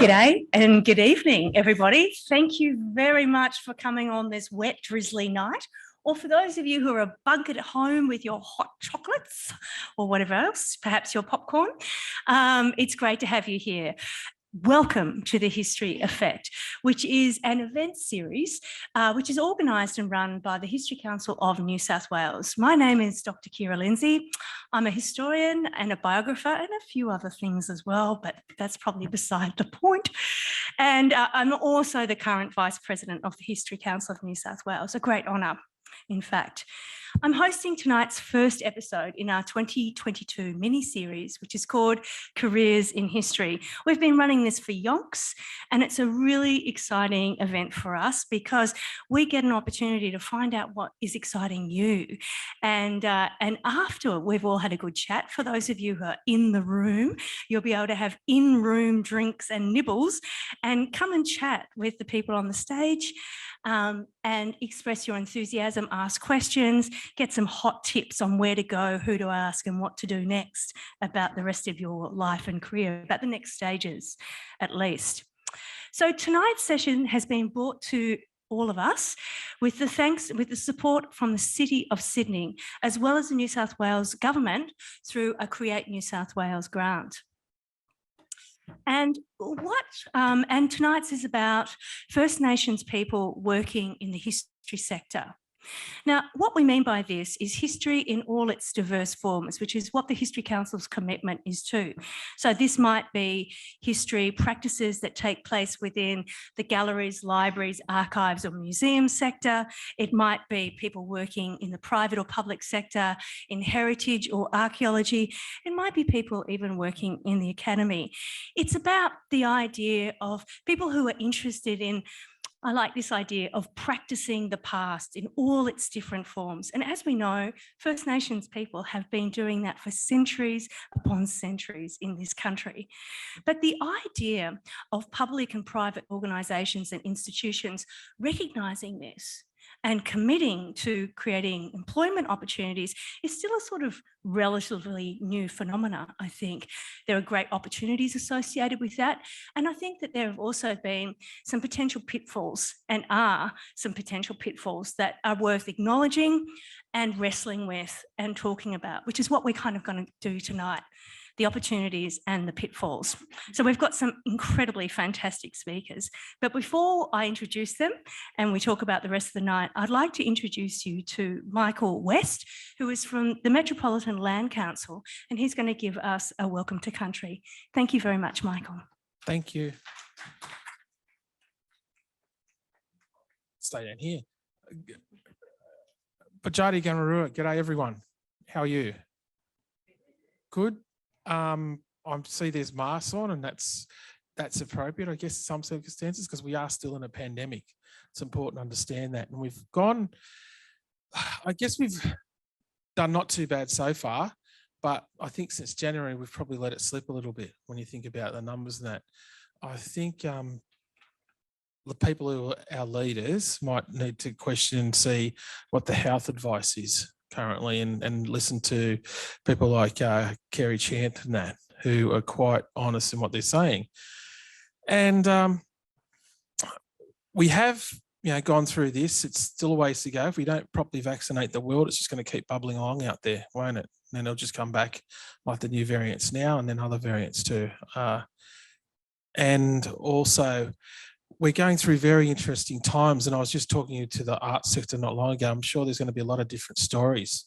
G'day and good evening, everybody. Thank you very much for coming on this wet, drizzly night. Or for those of you who are bunkered at home with your hot chocolates or whatever else, perhaps your popcorn, it's great to have you here. Welcome to the History Effect, which is an event series which is organised and run by the History Council of New South Wales. My name is Dr. Kiera Lindsey. I'm a historian and a biographer and a few other things as well, but that's probably beside the point. And I'm also the current Vice President of the History Council of New South Wales, a great honour, in fact. I'm hosting tonight's first episode in our 2022 mini-series, which is called Careers in History. We've been running this for yonks, and it's a really exciting event for us because we get an opportunity to find out what is exciting you. And after we've all had a good chat, for those of you who are in the room, you'll be able to have in-room drinks and nibbles and come and chat with the people on the stage and express your enthusiasm, ask questions, get some hot tips on where to go, who to ask and what to do next about the rest of your life and career, about the next stages at least. So tonight's session has been brought to all of us with the support from the City of Sydney, as well as the New South Wales Government through a Create New South Wales grant. And tonight's is about First Nations people working in the history sector. Now, what we mean by this is history in all its diverse forms, which is what the History Council's commitment is to. So this might be history practices that take place within the galleries, libraries, archives or museum sector. It might be people working in the private or public sector, in heritage or archaeology. It might be people even working in the academy. It's about the idea of people who are interested in, I like this idea of practising the past in all its different forms. And as we know, First Nations people have been doing that for centuries upon centuries in this country. But the idea of public and private organisations and institutions recognising this and committing to creating employment opportunities is still a sort of relatively new phenomena, I think. There are great opportunities associated with that. And I think that there have also been some potential pitfalls and are some potential pitfalls that are worth acknowledging and wrestling with and talking about, which is what we're kind of going to do tonight. The opportunities and the pitfalls. So we've got some incredibly fantastic speakers. But before I introduce them and we talk about the rest of the night, I'd like to introduce you to Michael West, who is from the Metropolitan Land Council, and he's going to give us a welcome to country. Thank you very much, Michael. Thank you. Stay down here. Bajadi Gamarua, g'day everyone. How are you? Good. I see there's masks on, and that's appropriate, I guess, in some circumstances, because we are still in a pandemic. It's important to understand that. And we've gone, I guess we've done not too bad so far, but I think since January, we've probably let it slip a little bit when you think about the numbers and that. I think the people who are our leaders might need to question and see what the health advice is currently and listen to people like Kerry Chant and that, who are quite honest in what they're saying. And we have, gone through this. It's still a ways to go. If we don't properly vaccinate the world, it's just going to keep bubbling along out there, won't it? And then it'll just come back like the new variants now, and then other variants too. And also, we're going through very interesting times, and I was just talking to the arts sector not long ago. I'm sure there's going to be a lot of different stories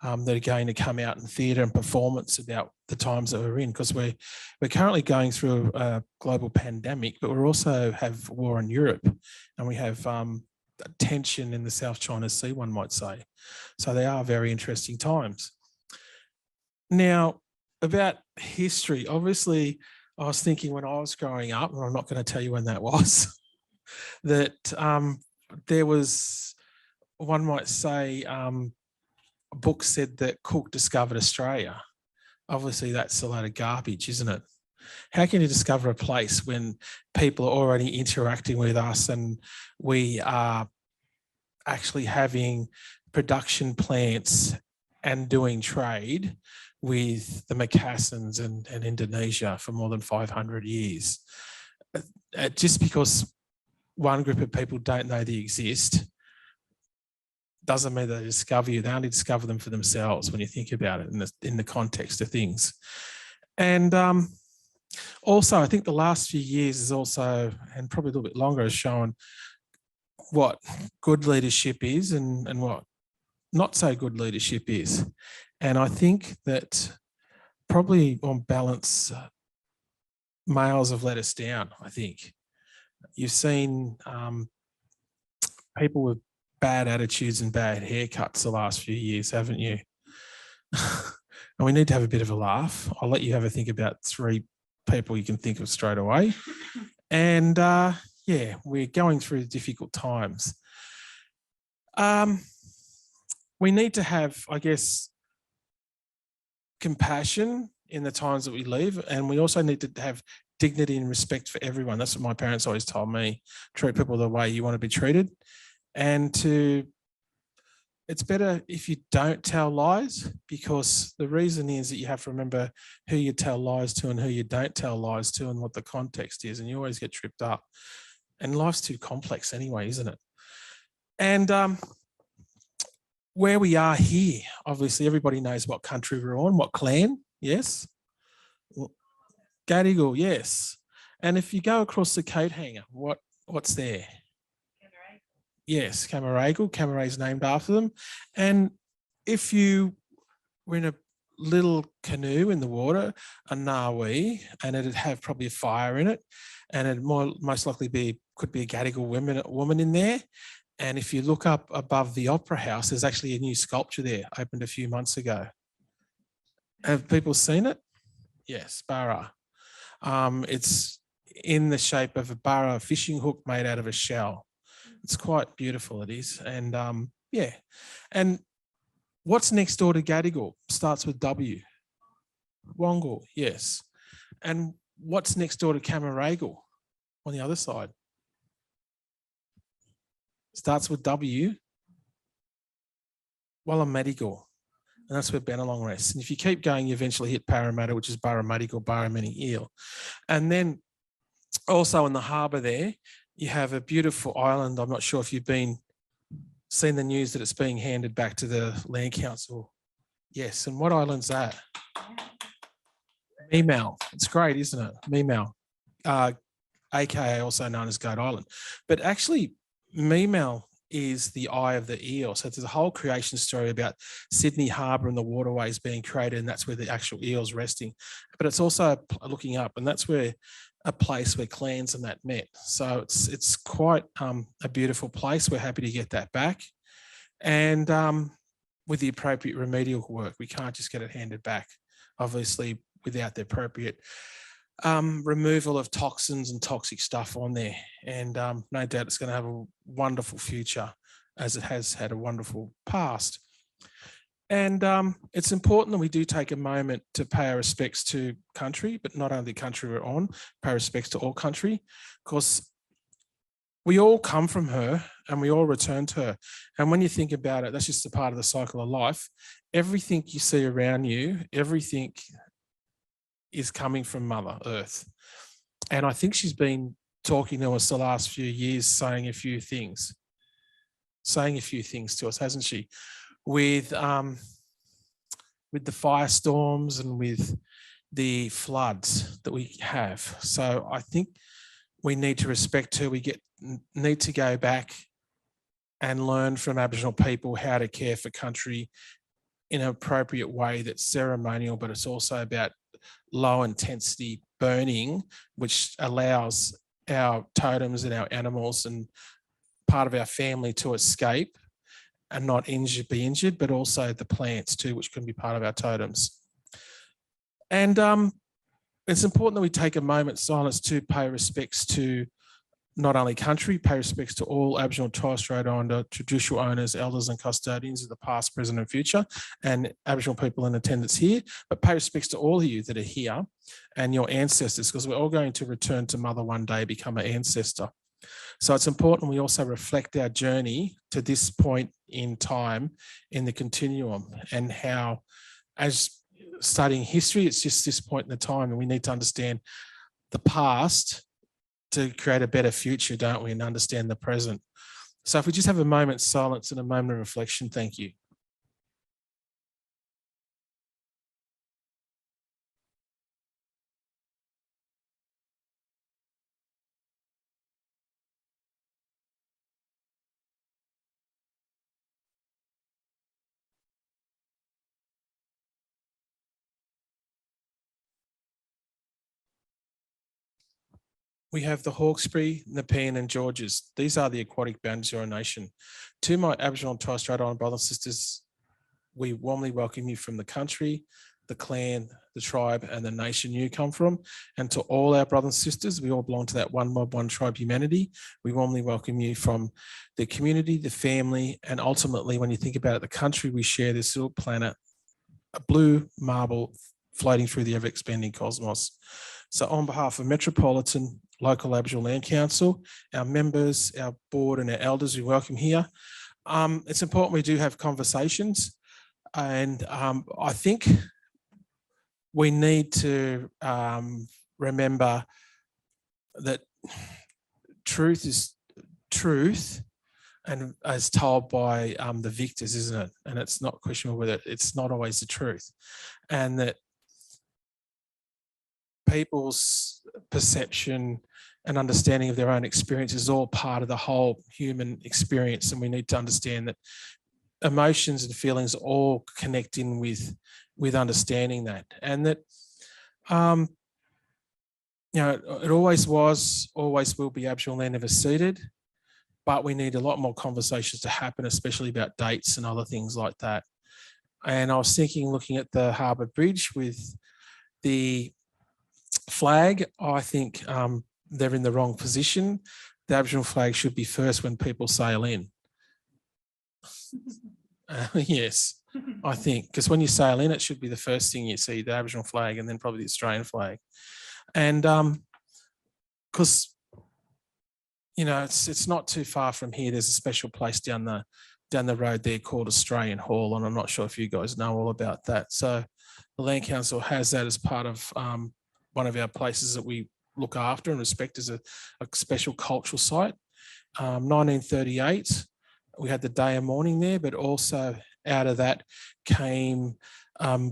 that are going to come out in theatre and performance about the times that we're in, because we're currently going through a global pandemic, but we also have war in Europe, and we have tension in the South China Sea, one might say. So they are very interesting times. Now, about history, obviously, I was thinking when I was growing up, and I'm not going to tell you when that was, that there was, one might say, a book said that Cook discovered Australia. Obviously, that's a load of garbage, isn't it? How can you discover a place when people are already interacting with us and we are actually having production plants and doing trade with the Macassans and Indonesia for more than 500 years? just because one group of people don't know they exist doesn't mean they discover you. They only discover them for themselves when you think about it in the context of things. And also, I think the last few years is also, and probably a little bit longer, has shown what good leadership is and what not so good leadership is. And I think that probably on balance, males have let us down, I think. You've seen people with bad attitudes and bad haircuts the last few years, haven't you? And we need to have a bit of a laugh. I'll let you have a think about 3 people you can think of straight away. And yeah, we're going through difficult times. We need to have, I guess, compassion in the times that we live, and we also need to have dignity and respect for everyone. That's what my parents always told me: treat people the way you want to be treated. And it's better if you don't tell lies, because the reason is that you have to remember who you tell lies to and who you don't tell lies to and what the context is, and you always get tripped up. And life's too complex anyway, isn't it? And where we are here, obviously everybody knows what country we're on, what clan, yes? Gadigal, yes. And if you go across the coat hanger, what's there? Yes, Camaragal. Camaray's named after them. And if you were in a little canoe in the water, a Nawi, and it'd have probably a fire in it, and it'd most likely could be a Gadigal woman in there. And if you look up above the Opera House, there's actually a new sculpture there, opened a few months ago. Have people seen it? Yes, Barra. It's in the shape of a Barra fishing hook made out of a shell. It's quite beautiful, it is. And yeah. And what's next door to Gadigal? Starts with W. Wongal, yes. And what's next door to Camaragal on the other side? Starts with W. Wallamadigal. And that's where Bennelong rests. And if you keep going, you eventually hit Parramatta, which is Barramadigal, Barramani Eel. And then also in the harbour there, you have a beautiful island. I'm not sure if you've seen the news that it's being handed back to the Land Council. Yes, and what island's that? Memal. It's great, isn't it? Memal, aka also known as Goat Island. But actually, Memal is the eye of the eel. So there's a whole creation story about Sydney Harbour and the waterways being created, and that's where the actual eel's resting. But it's also looking up, and that's where a place where clans and that met. So it's quite a beautiful place. We're happy to get that back. And with the appropriate remedial work, we can't just get it handed back, obviously, without the appropriate removal of toxins and toxic stuff on there. And no doubt it's going to have a wonderful future, as it has had a wonderful past. And it's important that we do take a moment to pay our respects to country, but not only the country we're on, pay respects to all country, because we all come from her and we all return to her. And when you think about it, that's just a part of the cycle of life. Everything you see around you, everything is coming from Mother Earth. And I think she's been talking to us the last few years, saying a few things to us, hasn't she? With the firestorms and with the floods that we have. So I think we need to respect her. We need to go back and learn from Aboriginal people how to care for country in an appropriate way that's ceremonial, but it's also about low intensity burning, which allows our totems and our animals and part of our family to escape and not be injured, but also the plants too, which can be part of our totems. And it's important that we take a moment's silence to pay respects to not only country, pay respects to all Aboriginal and Torres Strait Islander traditional owners, elders and custodians of the past, present and future, and Aboriginal people in attendance here, but pay respects to all of you that are here and your ancestors, because we're all going to return to Mother one day, become an ancestor. So it's important we also reflect our journey to this point in time in the continuum, and how, as studying history, it's just this point in the time, and we need to understand the past to create a better future, don't we, and understand the present. So if we just have a moment's silence and a moment of reflection, thank you. We have the Hawkesbury, Nepean and Georges. These are the aquatic boundaries of our nation. To my Aboriginal and Torres Strait Islander brothers and sisters, we warmly welcome you from the country, the clan, the tribe and the nation you come from. And to all our brothers and sisters, we all belong to that one mob, one tribe humanity. We warmly welcome you from the community, the family, and ultimately, when you think about it, the country we share, this little planet, a blue marble floating through the ever-expanding cosmos. So on behalf of Metropolitan Local Aboriginal Land Council, our members, our board and our elders, we welcome here. It's important we do have conversations, and I think we need to remember that truth is truth, and as told by the victors, isn't it? And it's not questionable whether it's not always the truth, and that people's perception and understanding of their own experience is all part of the whole human experience. And we need to understand that emotions and feelings all connect in with understanding that. And that, you know, it always was, always will be Aboriginal land never ceded, but we need a lot more conversations to happen, especially about dates and other things like that. And I was thinking, looking at the Harbour Bridge with the flag, I think they're in the wrong position. The Aboriginal flag should be first when people sail in. Yes, I think, because when you sail in, it should be the first thing you see, the Aboriginal flag, and then probably the Australian flag. And because, you know, it's not too far from here. There's a special place down the road there called Australian Hall, and I'm not sure if you guys know all about that. So the Land Council has that as part of one of our places that we look after and respect as a special cultural site. 1938, we had the day and morning there, but also out of that came a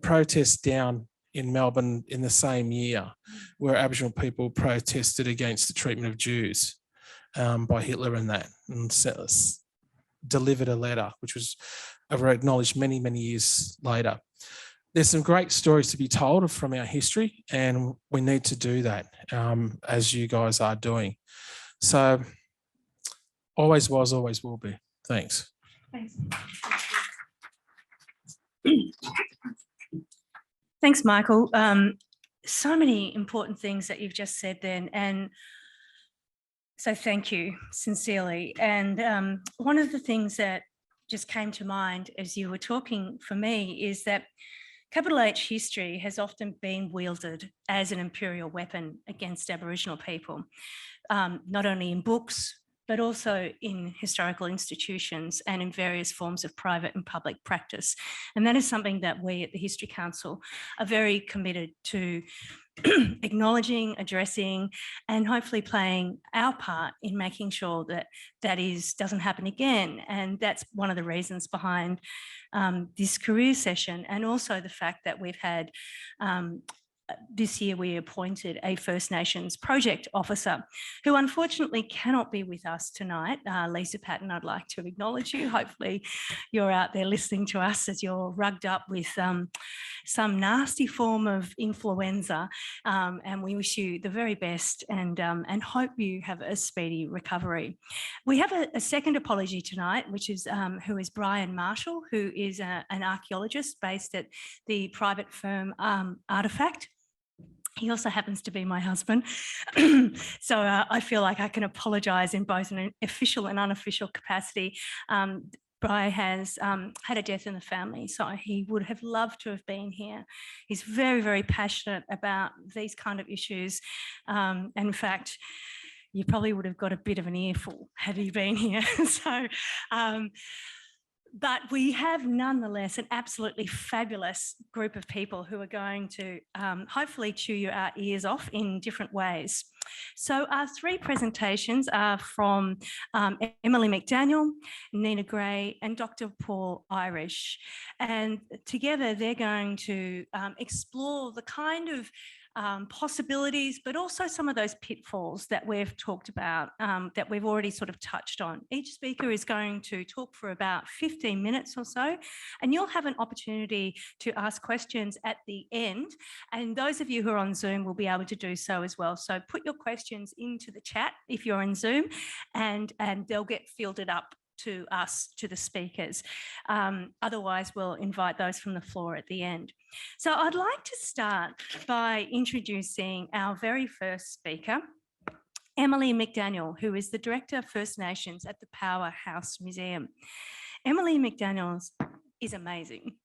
protest down in Melbourne in the same year, where Aboriginal people protested against the treatment of Jews by Hitler and that, and delivered a letter, which was acknowledged many, many years later. There's some great stories to be told from our history, and we need to do that as you guys are doing. So always was, always will be. Thanks. Thanks. Thanks, Michael. So many important things that you've just said then, and so thank you sincerely. And one of the things that just came to mind as you were talking for me is that capital H history has often been wielded as an imperial weapon against Aboriginal people, not only in books, but also in historical institutions and in various forms of private and public practice. And that is something that we at the History Council are very committed to acknowledging, addressing, and hopefully playing our part in making sure that doesn't happen again. And that's one of the reasons behind this career session, and also the fact that we've had this year we appointed a First Nations project officer who unfortunately cannot be with us tonight. Lisa Patton, I'd like to acknowledge you. Hopefully you're out there listening to us as you're rugged up with some nasty form of influenza, and we wish you the very best and hope you have a speedy recovery. We have a second apology tonight, which is who is Brian Marshall, who is an archaeologist based at the private firm Artefact. He also happens to be my husband. So I feel like I can apologise in both an official and unofficial capacity. Brian has had a death in the family, so he would have loved to have been here. He's very, very passionate about these kind of issues. And in fact, you probably would have got a bit of an earful had he been here. So But we have nonetheless an absolutely fabulous group of people who are going to hopefully chew our ears off in different ways. So our three presentations are from Emily McDaniel, Neenah Gray and Dr. Paul Irish. And together they're going to explore the kind of possibilities, but also some of those pitfalls that we've talked about, that we've already sort of touched on. Each speaker is going to talk for about 15 minutes or so, and you'll have an opportunity to ask questions at the end. And those of you who are on Zoom will be able to do so as well. So put your questions into the chat if you're in Zoom, and they'll get fielded up to us, to the speakers. Otherwise, we'll invite those from the floor at the end. So I'd like to start by introducing our very first speaker, Emily McDaniel, who is the Director of First Nations at the Powerhouse Museum. Emily McDaniel is amazing.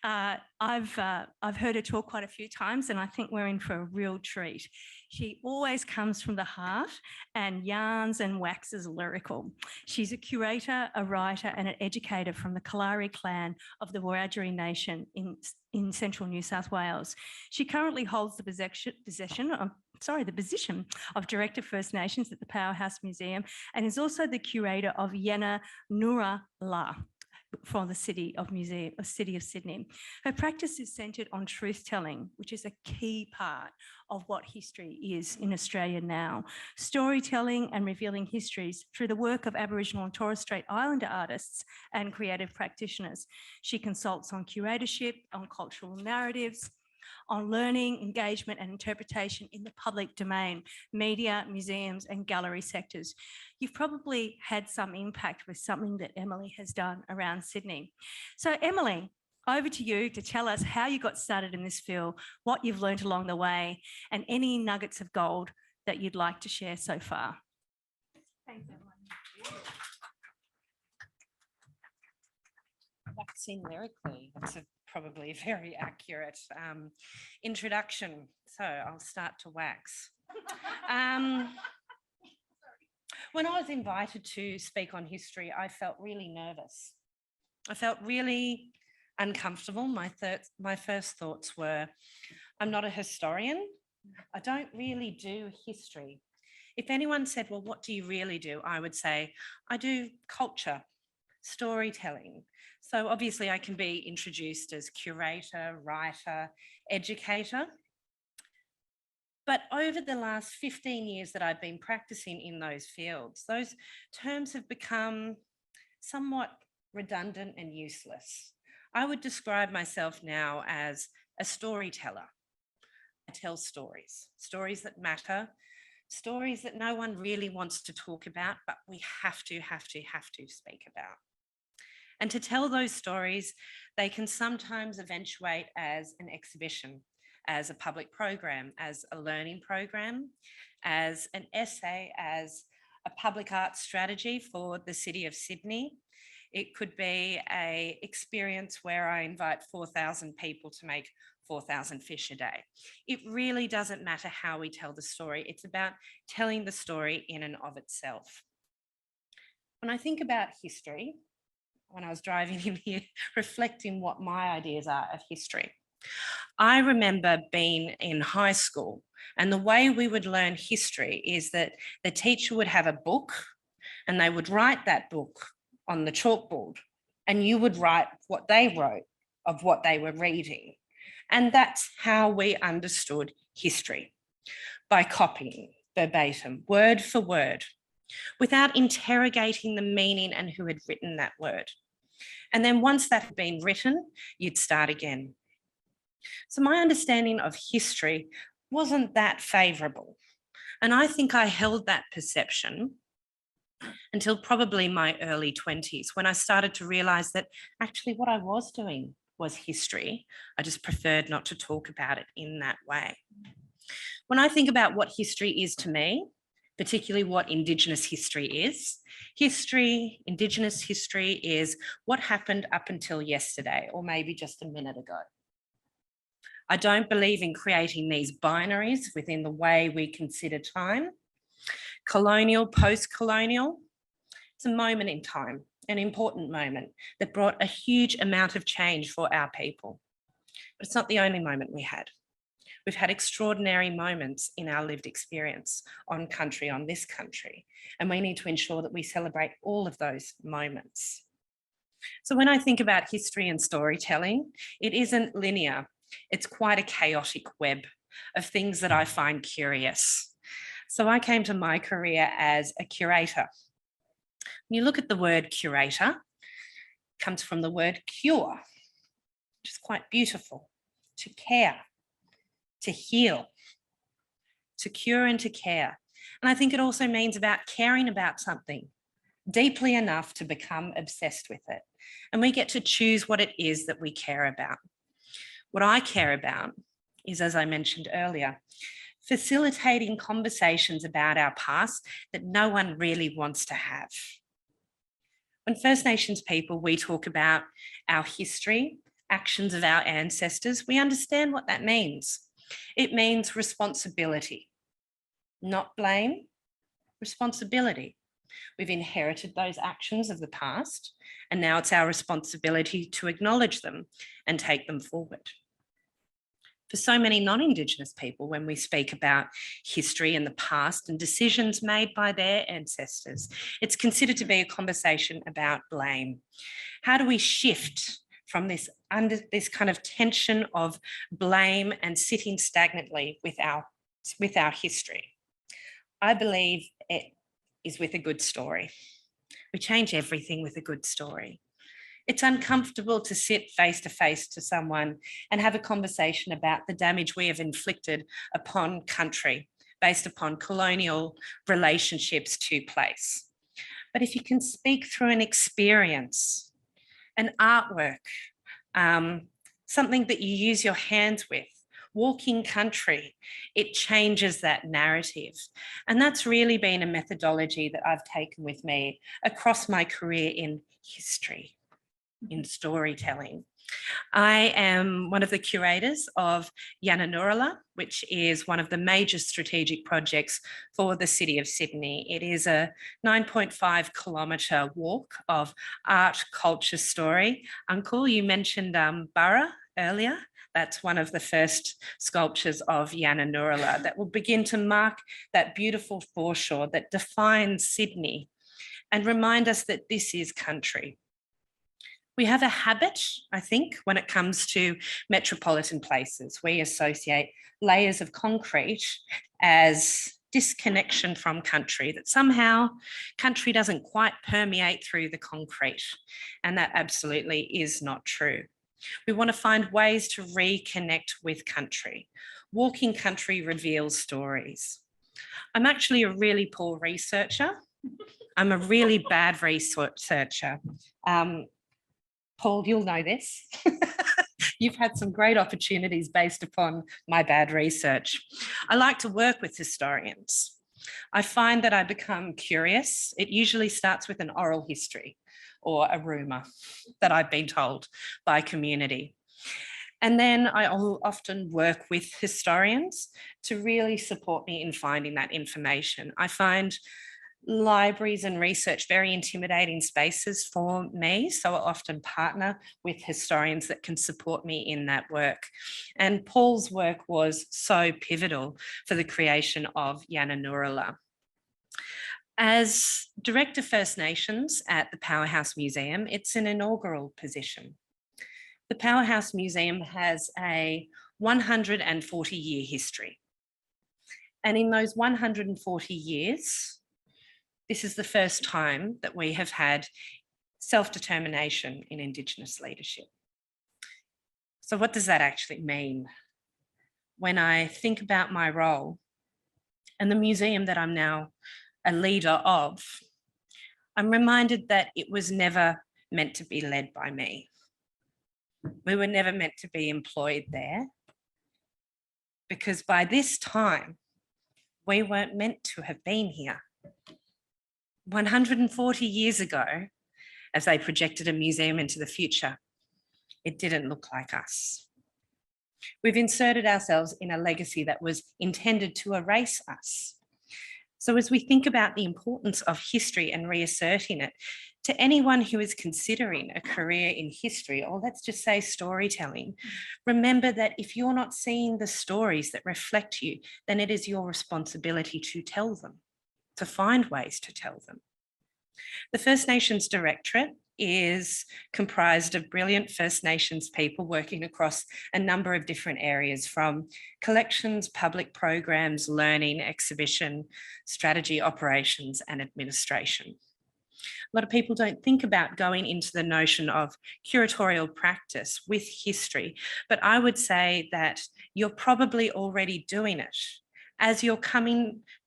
I've heard her talk quite a few times, and I think we're in for a real treat. She always comes from the heart and yarns and waxes lyrical. She's a curator, a writer and an educator from the Kalari clan of the Wiradjuri Nation in central New South Wales. She currently holds the position of Director of First Nations at the Powerhouse Museum, and is also the curator of Yena Nura La for the City of Sydney. Her practice is centred on truth-telling, which is a key part of what history is in Australia now. Storytelling and revealing histories through the work of Aboriginal and Torres Strait Islander artists and creative practitioners. She consults on curatorship, on cultural narratives, on learning, engagement and interpretation in the public domain, media, museums and gallery sectors. You've probably had some impact with something that Emily has done around Sydney. So Emily, over to you to tell us how you got started in this field, what you've learned along the way, and any nuggets of gold that you'd like to share so far. Thanks, Emily. Waxing lyrically, that's probably a very accurate introduction. So I'll start to wax. When I was invited to speak on history, I felt really nervous. I felt really uncomfortable. My first thoughts were, I'm not a historian. I don't really do history. If anyone said, well, what do you really do? I would say, I do culture, storytelling. So obviously I can be introduced as curator, writer, educator. But over the last 15 years that I've been practicing in those fields, those terms have become somewhat redundant and useless. I would describe myself now as a storyteller. I tell stories, stories that matter, stories that no one really wants to talk about, but we have to speak about. And to tell those stories, they can sometimes eventuate as an exhibition, as a public program, as a learning program, as an essay, as a public arts strategy for the City of Sydney. It could be an experience where I invite 4,000 people to make 4,000 fish a day. It really doesn't matter how we tell the story. It's about telling the story in and of itself. When I think about history, when I was driving in here, reflecting what my ideas are of history, I remember being in high school, and the way we would learn history is that the teacher would have a book and they would write that book on the chalkboard, and you would write what they wrote of what they were reading. And that's how we understood history, by copying verbatim, word for word, without interrogating the meaning and who had written that word. And then once that had been written, you'd start again. So my understanding of history wasn't that favourable. And I think I held that perception until probably my early 20s, when I started to realise that actually what I was doing was history. I just preferred not to talk about it in that way. When I think about what history is to me, particularly what Indigenous history is, Indigenous history is what happened up until yesterday, or maybe just a minute ago. I don't believe in creating these binaries within the way we consider time. Colonial, post-colonial, it's a moment in time. an important moment that brought a huge amount of change for our people. But it's not the only moment we had. We've had extraordinary moments in our lived experience on this country, and we need to ensure that we celebrate all of those moments. So when I think about history and storytelling, it isn't linear. It's quite a chaotic web of things that I find curious. So I came to my career as a curator. When you look at the word curator, it comes from the word cure, which is quite beautiful. To care, to heal, to cure and to care. And I think it also means about caring about something deeply enough to become obsessed with it. And we get to choose what it is that we care about. What I care about is, as I mentioned earlier, facilitating conversations about our past that no one really wants to have. When First Nations people, we talk about our history, actions of our ancestors, we understand what that means. It means responsibility, not blame, responsibility. We've inherited those actions of the past, and now it's our responsibility to acknowledge them and take them forward. For so many non-Indigenous people, when we speak about history and the past and decisions made by their ancestors, it's considered to be a conversation about blame. How do we shift from this kind of tension of blame and sitting stagnantly with our history? I believe it is with a good story. We change everything with a good story. It's uncomfortable to sit face to face to someone and have a conversation about the damage we have inflicted upon country based upon colonial relationships to place. But if you can speak through an experience, an artwork, something that you use your hands with, walking country, it changes that narrative. And that's really been a methodology that I've taken with me across my career in history, in storytelling. I am one of the curators of Yananurala, which is one of the major strategic projects for the City of Sydney. It is a 9.5 kilometre walk of art, culture, story. Uncle, you mentioned Burra earlier. That's one of the first sculptures of Yananurala that will begin to mark that beautiful foreshore that defines Sydney and remind us that this is country. We have a habit, I think, when it comes to metropolitan places. We associate layers of concrete as disconnection from country, that somehow country doesn't quite permeate through the concrete. And that absolutely is not true. We want to find ways to reconnect with country. Walking country reveals stories. I'm actually a really poor researcher. I'm a really bad researcher. Paul, you'll know this. You've had some great opportunities based upon my bad research. I like to work with historians. I find that I become curious. It usually starts with an oral history or a rumour that I've been told by community. And then I'll often work with historians to really support me in finding that information. I find libraries and research very intimidating spaces for me, so I often partner with historians that can support me in that work. And Paul's work was so pivotal for the creation of Yananurala. As Director First Nations at the Powerhouse Museum, it's an inaugural position. The Powerhouse Museum has a 140-year history. And in those 140 years, this is the first time that we have had self-determination in Indigenous leadership. So what does that actually mean? When I think about my role and the museum that I'm now a leader of, I'm reminded that it was never meant to be led by me. We were never meant to be employed there, because by this time, we weren't meant to have been here. 140 years ago, as they projected a museum into the future, it didn't look like us. We've inserted ourselves in a legacy that was intended to erase us. So as we think about the importance of history and reasserting it, to anyone who is considering a career in history, or let's just say storytelling, remember that if you're not seeing the stories that reflect you, then it is your responsibility to tell them, to find ways to tell them. The First Nations Directorate is comprised of brilliant First Nations people working across a number of different areas, from collections, public programs, learning, exhibition, strategy, operations, and administration. A lot of people don't think about going into the notion of curatorial practice with history, but I would say that you're probably already doing it as you're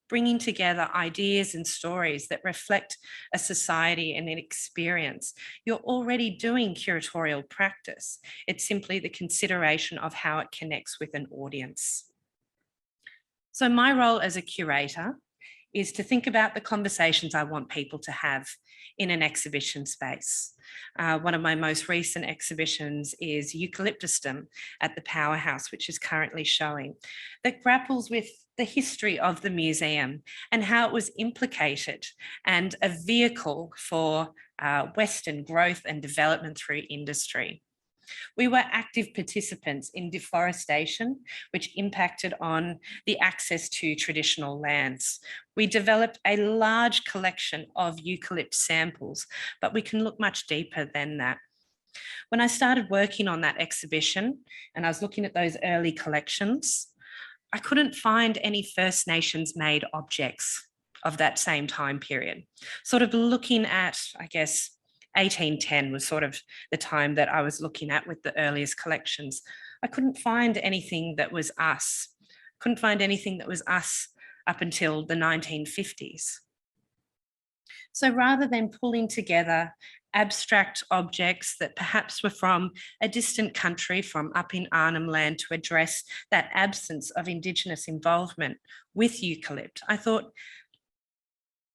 bringing together ideas and stories that reflect a society and an experience. You're already doing curatorial practice. It's simply the consideration of how it connects with an audience. So my role as a curator is to think about the conversations I want people to have in an exhibition space. One of my most recent exhibitions is Eucalyptusdom at the Powerhouse, which is currently showing, that grapples with the history of the museum and how it was implicated and a vehicle for Western growth and development through industry. We were active participants in deforestation, which impacted on the access to traditional lands. We developed a large collection of eucalypt samples, but we can look much deeper than that. When I started working on that exhibition and I was looking at those early collections, I couldn't find any First Nations made objects of that same time period. Sort of looking at, I guess, 1810 was sort of the time that I was looking at with the earliest collections. I couldn't find anything that was us. Couldn't find anything that was us up until the 1950s. So rather than pulling together abstract objects that perhaps were from a distant country, from up in Arnhem Land, to address that absence of Indigenous involvement with eucalypt, I thought,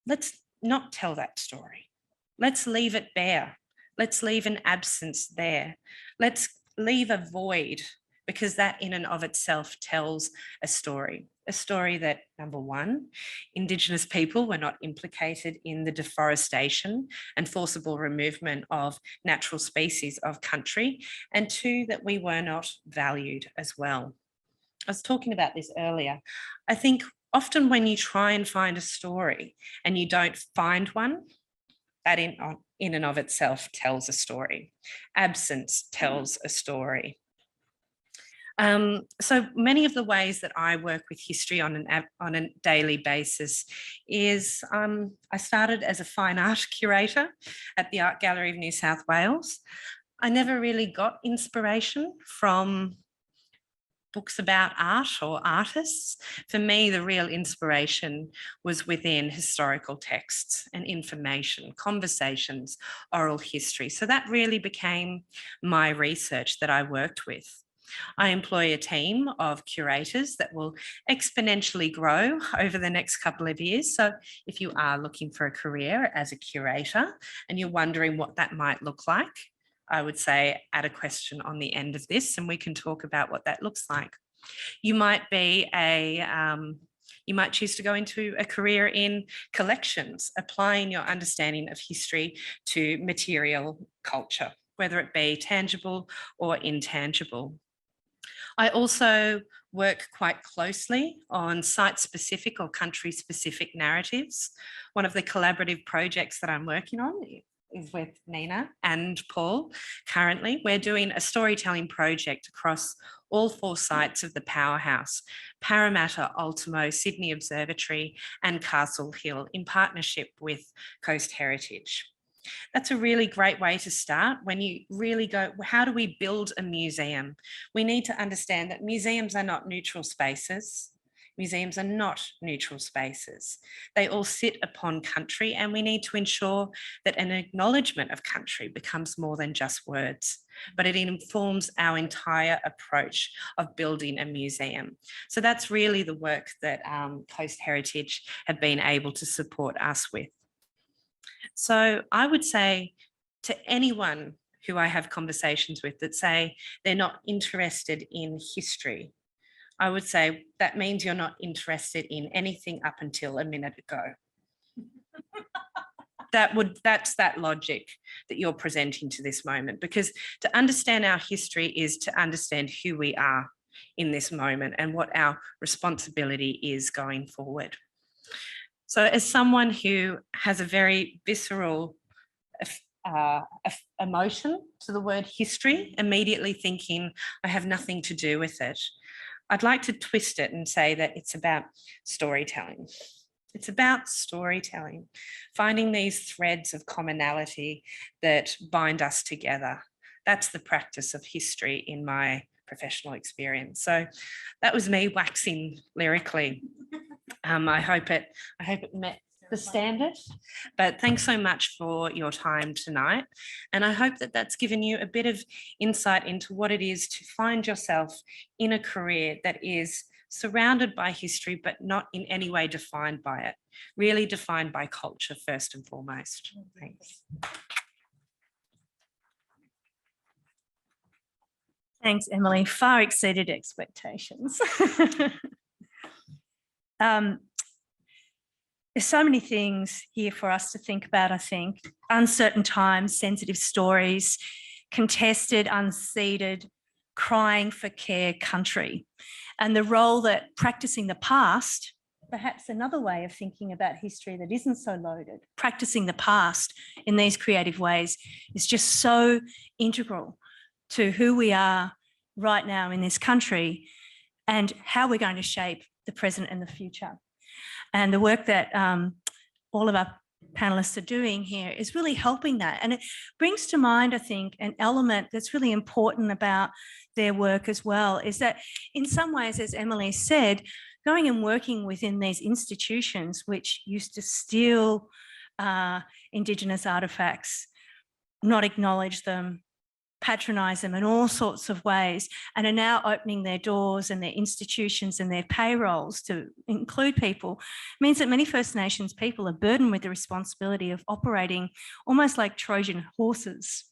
let's not tell that story. Let's leave it bare. Let's leave an absence there. Let's leave a void, because that in and of itself tells a story that, number one, Indigenous people were not implicated in the deforestation and forcible removal of natural species of country, and two, that we were not valued as well. I was talking about this earlier. I think often when you try and find a story and you don't find one, that in and of itself tells a story. Absence tells a story. So many of the ways that I work with history on a daily basis is I started as a fine art curator at the Art Gallery of New South Wales. I never really got inspiration from books about art or artists. For me, the real inspiration was within historical texts and information, conversations, oral history. So that really became my research that I worked with. I employ a team of curators that will exponentially grow over the next couple of years. So if you are looking for a career as a curator and you're wondering what that might look like, I would say add a question on the end of this and we can talk about what that looks like. You might choose to go into a career in collections, applying your understanding of history to material culture, whether it be tangible or intangible. I also work quite closely on site-specific or country-specific narratives. One of the collaborative projects that I'm working on is with Neenah and Paul. Currently, we're doing a storytelling project across all 4 sites of the Powerhouse: Parramatta, Ultimo, Sydney Observatory and Castle Hill, in partnership with Coast Heritage. That's a really great way to start when you really go, how do we build a museum? We need to understand that museums are not neutral spaces. Museums are not neutral spaces. They all sit upon country, and we need to ensure that an acknowledgement of country becomes more than just words, but it informs our entire approach of building a museum. So that's really the work that Coast Heritage have been able to support us with. So I would say to anyone who I have conversations with that say they're not interested in history, I would say that means you're not interested in anything up until a minute ago. That's that logic that you're presenting to this moment, because to understand our history is to understand who we are in this moment and what our responsibility is going forward. So as someone who has a very visceral emotion to the word history, immediately thinking I have nothing to do with it, I'd like to twist it and say that it's about storytelling. It's about storytelling, finding these threads of commonality that bind us together. That's the practice of history in my professional experience. So that was me waxing lyrically. I hope it met the standard, but thanks so much for your time tonight. And I hope that that's given you a bit of insight into what it is to find yourself in a career that is surrounded by history, but not in any way defined by it, really defined by culture first and foremost. Thanks. Thanks, Emily. Far exceeded expectations. There's so many things here for us to think about, I think. Uncertain times, sensitive stories, contested, unceded, crying for care country, and the role that practising the past, perhaps another way of thinking about history that isn't so loaded, practising the past in these creative ways is just so integral to who we are right now in this country and how we're going to shape the present and the future. And the work that all of our panelists are doing here is really helping that. And it brings to mind, I think, an element that's really important about their work as well, is that in some ways, as Emily said, going and working within these institutions which used to steal Indigenous artefacts, not acknowledge them, patronise them in all sorts of ways, and are now opening their doors and their institutions and their payrolls to include people, means that many First Nations people are burdened with the responsibility of operating almost like Trojan horses,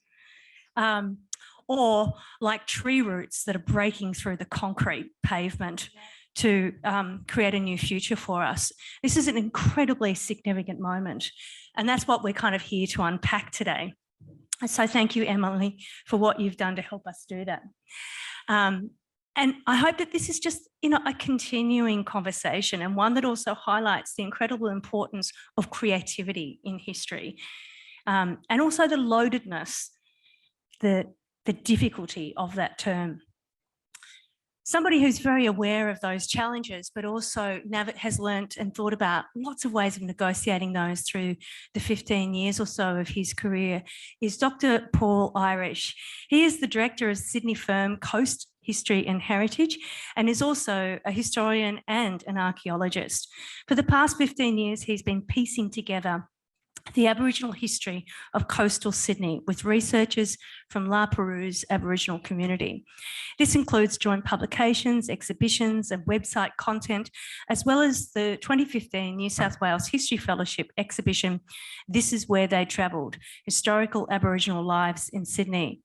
or like tree roots that are breaking through the concrete pavement to create a new future for us. This is an incredibly significant moment, and that's what we're kind of here to unpack today. So thank you, Emily, for what you've done to help us do that. And I hope that this is just, a continuing conversation, and one that also highlights the incredible importance of creativity in history, and also the loadedness, the difficulty of that term. Somebody who's very aware of those challenges, but also has learnt and thought about lots of ways of negotiating those through the 15 years or so of his career, is Dr. Paul Irish. He is the director of Sydney firm Coast History and Heritage, and is also a historian and an archaeologist. For the past 15 years, he's been piecing together the Aboriginal history of coastal Sydney with researchers from La Perouse's Aboriginal community. This includes joint publications, exhibitions and website content, as well as the 2015 New South Wales History Fellowship exhibition, This Is Where They Travelled, Historical Aboriginal Lives in Sydney.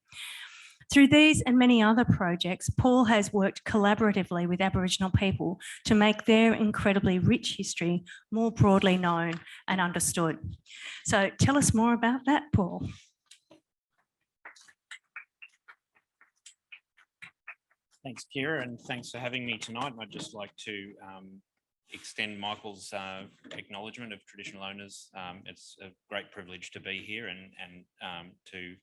Through these and many other projects, Paul has worked collaboratively with Aboriginal people to make their incredibly rich history more broadly known and understood. So tell us more about that, Paul. Thanks, Kiera, and thanks for having me tonight. And I'd just like to extend Michael's acknowledgement of traditional owners. It's a great privilege to be here and to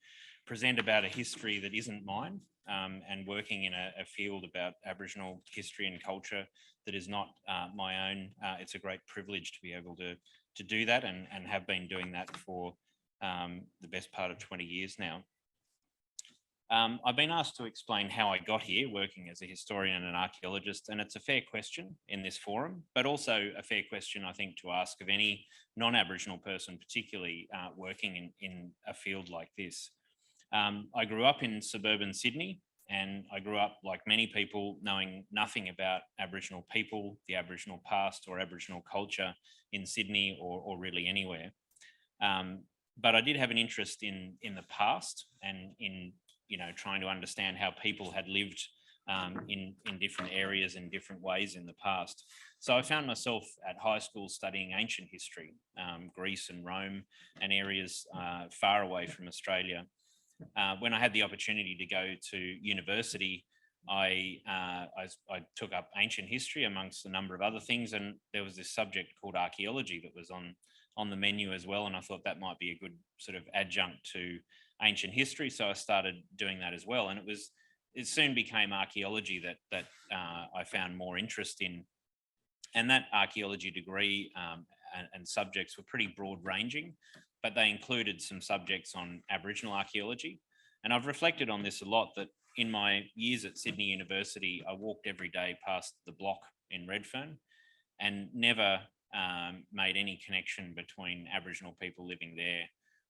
present about a history that isn't mine, and working in a field about Aboriginal history and culture that is not my own. It's a great privilege to be able to do that, and have been doing that for the best part of 20 years now. I've been asked to explain how I got here working as a historian and an archaeologist, and it's a fair question in this forum, but also a fair question, I think, to ask of any non-Aboriginal person, particularly working in a field like this. I grew up in suburban Sydney, and I grew up, like many people, knowing nothing about Aboriginal people, the Aboriginal past or Aboriginal culture in Sydney or really anywhere. But I did have an interest in the past and in trying to understand how people had lived in different areas in different ways in the past. So I found myself at high school studying ancient history, Greece and Rome and areas far away from Australia. When I had the opportunity to go to university, I took up ancient history amongst a number of other things, and there was this subject called archaeology that was on the menu as well, and I thought that might be a good sort of adjunct to ancient history, so I started doing that as well. And it soon became archaeology that I found more interest in, and that archaeology degree and subjects were pretty broad ranging, but they included some subjects on Aboriginal archaeology. And I've reflected on this a lot, that in my years at Sydney University, I walked every day past the block in Redfern and never made any connection between Aboriginal people living there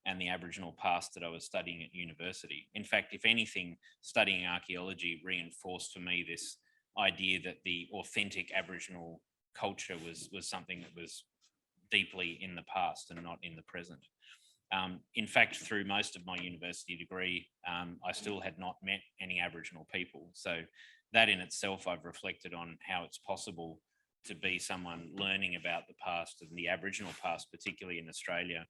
and the Aboriginal past that I was studying at university. In fact, if anything, studying archaeology reinforced for me this idea that the authentic Aboriginal culture was something that was deeply in the past and not in the present. In fact, through most of my university degree, I still had not met any Aboriginal people. So that in itself, I've reflected on how it's possible to be someone learning about the past and the Aboriginal past, particularly in Australia,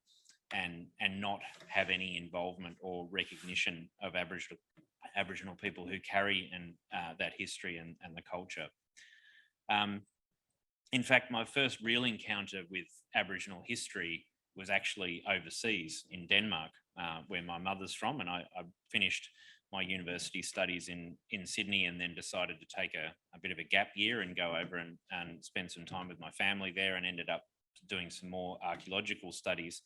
and not have any involvement or recognition of Aboriginal people who carry that history and the culture. In fact, my first real encounter with Aboriginal history was actually overseas in Denmark, where my mother's from, and I finished my university studies in Sydney, and then decided to take a bit of a gap year and go over and spend some time with my family there, and ended up doing some more archaeological studies.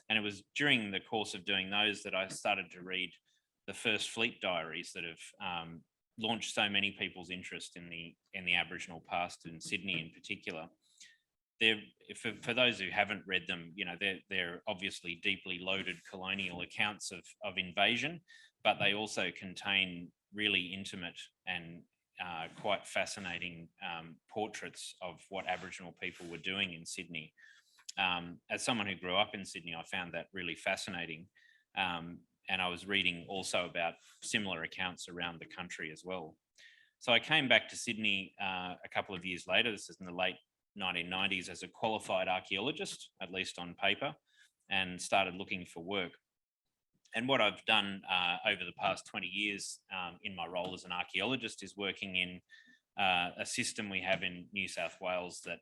And it was during the course of doing those that I started to read the first fleet diaries that have launched so many people's interest in the Aboriginal past in Sydney in particular. For those who haven't read them, you know, they're obviously deeply loaded colonial accounts of invasion, but they also contain really intimate and quite fascinating portraits of what Aboriginal people were doing in Sydney. As someone who grew up in Sydney, I found that really fascinating. And I was reading also about similar accounts around the country as well. So I came back to Sydney a couple of years later, this is in the late 1990s, as a qualified archaeologist, at least on paper, and started looking for work. And what I've done over the past 20 years in my role as an archaeologist is working in a system we have in New South Wales that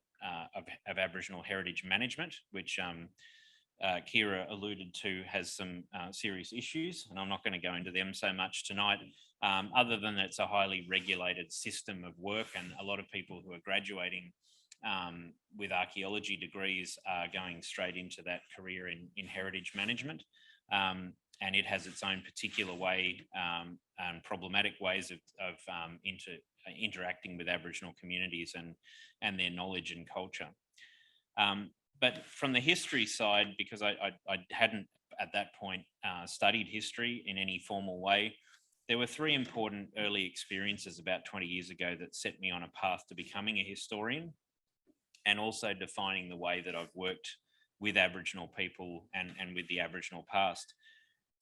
of Aboriginal heritage management, which Kiera alluded to has some serious issues, and I'm not going to go into them so much tonight, other than it's a highly regulated system of work, and a lot of people who are graduating with archaeology degrees are going straight into that career in heritage management. And it has its own particular way and problematic ways of interacting with Aboriginal communities and their knowledge and culture. But from the history side, because I hadn't at that point studied history in any formal way, there were three important early experiences about 20 years ago that set me on a path to becoming a historian, and also defining the way that I've worked with Aboriginal people and with the Aboriginal past.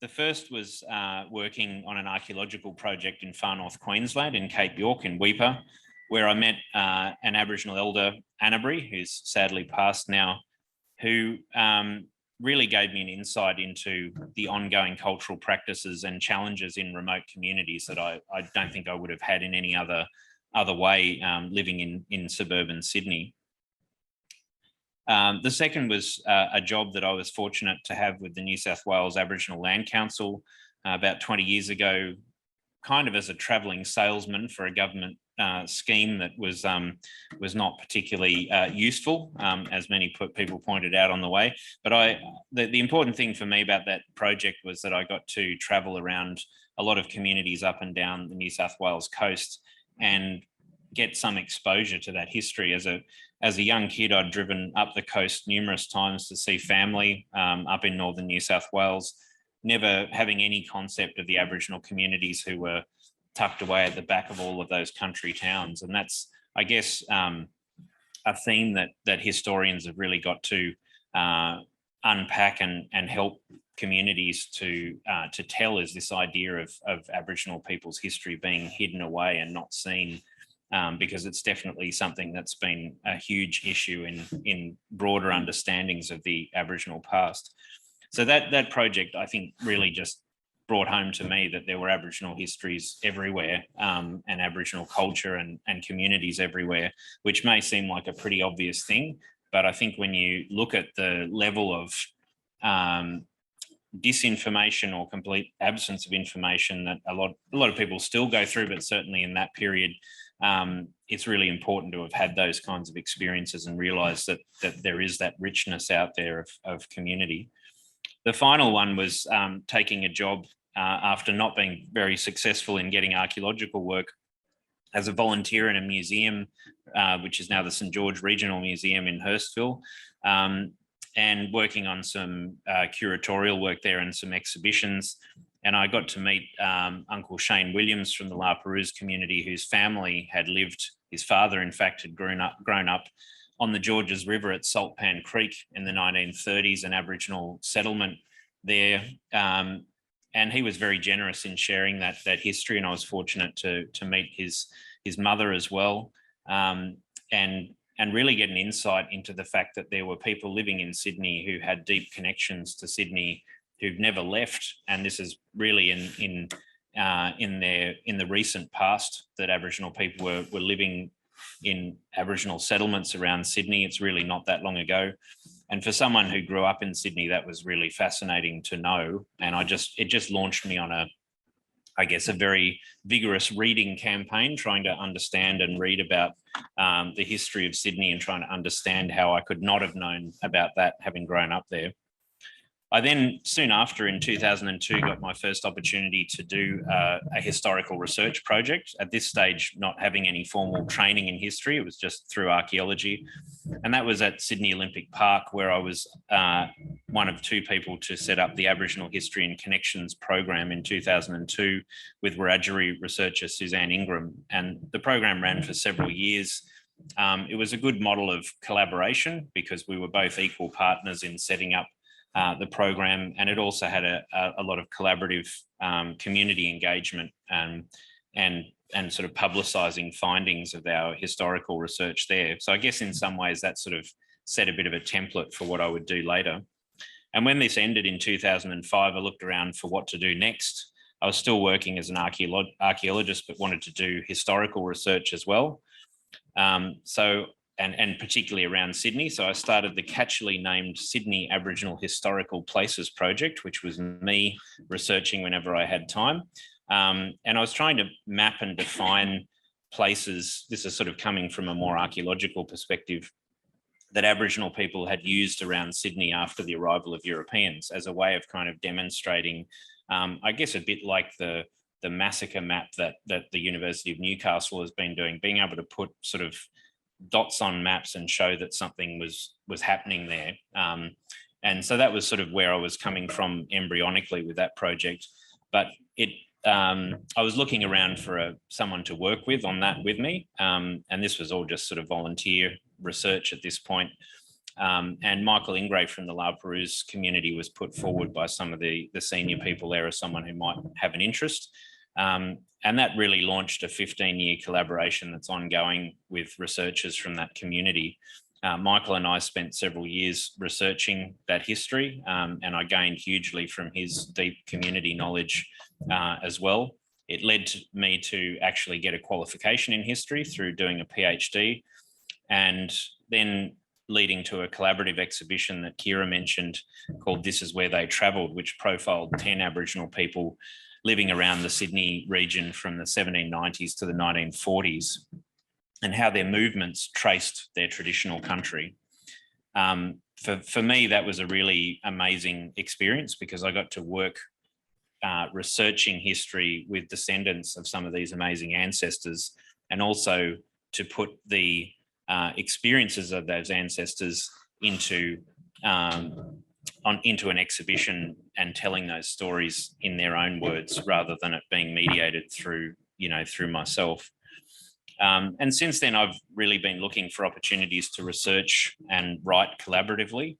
The first was working on an archaeological project in far north Queensland in Cape York in Weipa, where I met an Aboriginal elder, Annabry, who's sadly passed now, who really gave me an insight into the ongoing cultural practices and challenges in remote communities that I don't think I would have had in any other way living in suburban Sydney. The second was a job that I was fortunate to have with the New South Wales Aboriginal Land Council about 20 years ago, kind of as a travelling salesman for a government scheme that was not particularly useful, as many people pointed out on the way. But the important thing for me about that project was that I got to travel around a lot of communities up and down the New South Wales coast and get some exposure to that history. As a young kid, I'd driven up the coast numerous times to see family up in northern New South Wales, never having any concept of the Aboriginal communities who were tucked away at the back of all of those country towns. And that's, I guess, a theme that historians have really got to unpack and help communities to tell is this idea of Aboriginal people's history being hidden away and not seen, because it's definitely something that's been a huge issue in broader understandings of the Aboriginal past. So that project, I think, really just brought home to me that there were Aboriginal histories everywhere, and Aboriginal culture and communities everywhere, which may seem like a pretty obvious thing. But I think when you look at the level of disinformation or complete absence of information that a lot of people still go through, but certainly in that period, it's really important to have had those kinds of experiences and realise that there is that richness out there of community. The final one was taking a job after not being very successful in getting archaeological work as a volunteer in a museum, which is now the St George Regional Museum in Hurstville, and working on some curatorial work there and some exhibitions. And I got to meet Uncle Shane Williams from the La Perouse community, whose family had lived, his father in fact had grown up on the Georges River at Saltpan Creek in the 1930s, an Aboriginal settlement there. And he was very generous in sharing that history, and I was fortunate to meet his mother as well, and really get an insight into the fact that there were people living in Sydney who had deep connections to Sydney, who've never left. And this is really in the recent past that Aboriginal people were living in Aboriginal settlements around Sydney. It's really not that long ago. And for someone who grew up in Sydney, that was really fascinating to know. And it just launched me on a very vigorous reading campaign, trying to understand and read about the history of Sydney and trying to understand how I could not have known about that having grown up there. I then, soon after, in 2002, got my first opportunity to do a historical research project. At this stage, not having any formal training in history, it was just through archaeology. And that was at Sydney Olympic Park, where I was one of two people to set up the Aboriginal History and Connections program in 2002 with Wiradjuri researcher Suzanne Ingram. And the program ran for several years. It was a good model of collaboration because we were both equal partners in setting up the program, and it also had a lot of collaborative community engagement and sort of publicising findings of our historical research there. So I guess in some ways that sort of set a bit of a template for what I would do later. And when this ended in 2005, I looked around for what to do next. I was still working as an archaeologist, but wanted to do historical research as well. And particularly around Sydney. So I started the catchily named Sydney Aboriginal Historical Places Project, which was me researching whenever I had time. And I was trying to map and define places, this is sort of coming from a more archaeological perspective, that Aboriginal people had used around Sydney after the arrival of Europeans as a way of kind of demonstrating, I guess a bit like the massacre map that the University of Newcastle has been doing, being able to put sort of dots on maps and show that something was happening there. And so that was sort of where I was coming from embryonically with that project. But I was looking around for someone to work with on that with me. And this was all just sort of volunteer research at this point. And Michael Ingrate from the La Perouse community was put forward by some of the senior people there as someone who might have an interest. And that really launched a 15-year collaboration that's ongoing with researchers from that community. Michael and I spent several years researching that history, and I gained hugely from his deep community knowledge as well. It led me to actually get a qualification in history through doing a PhD, and then leading to a collaborative exhibition that Kiera mentioned called This Is Where They Travelled, which profiled 10 Aboriginal people living around the Sydney region from the 1790s to the 1940s, and how their movements traced their traditional country. For me, that was a really amazing experience because I got to work researching history with descendants of some of these amazing ancestors, and also to put the experiences of those ancestors into an exhibition and telling those stories in their own words rather than it being mediated through myself. And since then, I've really been looking for opportunities to research and write collaboratively.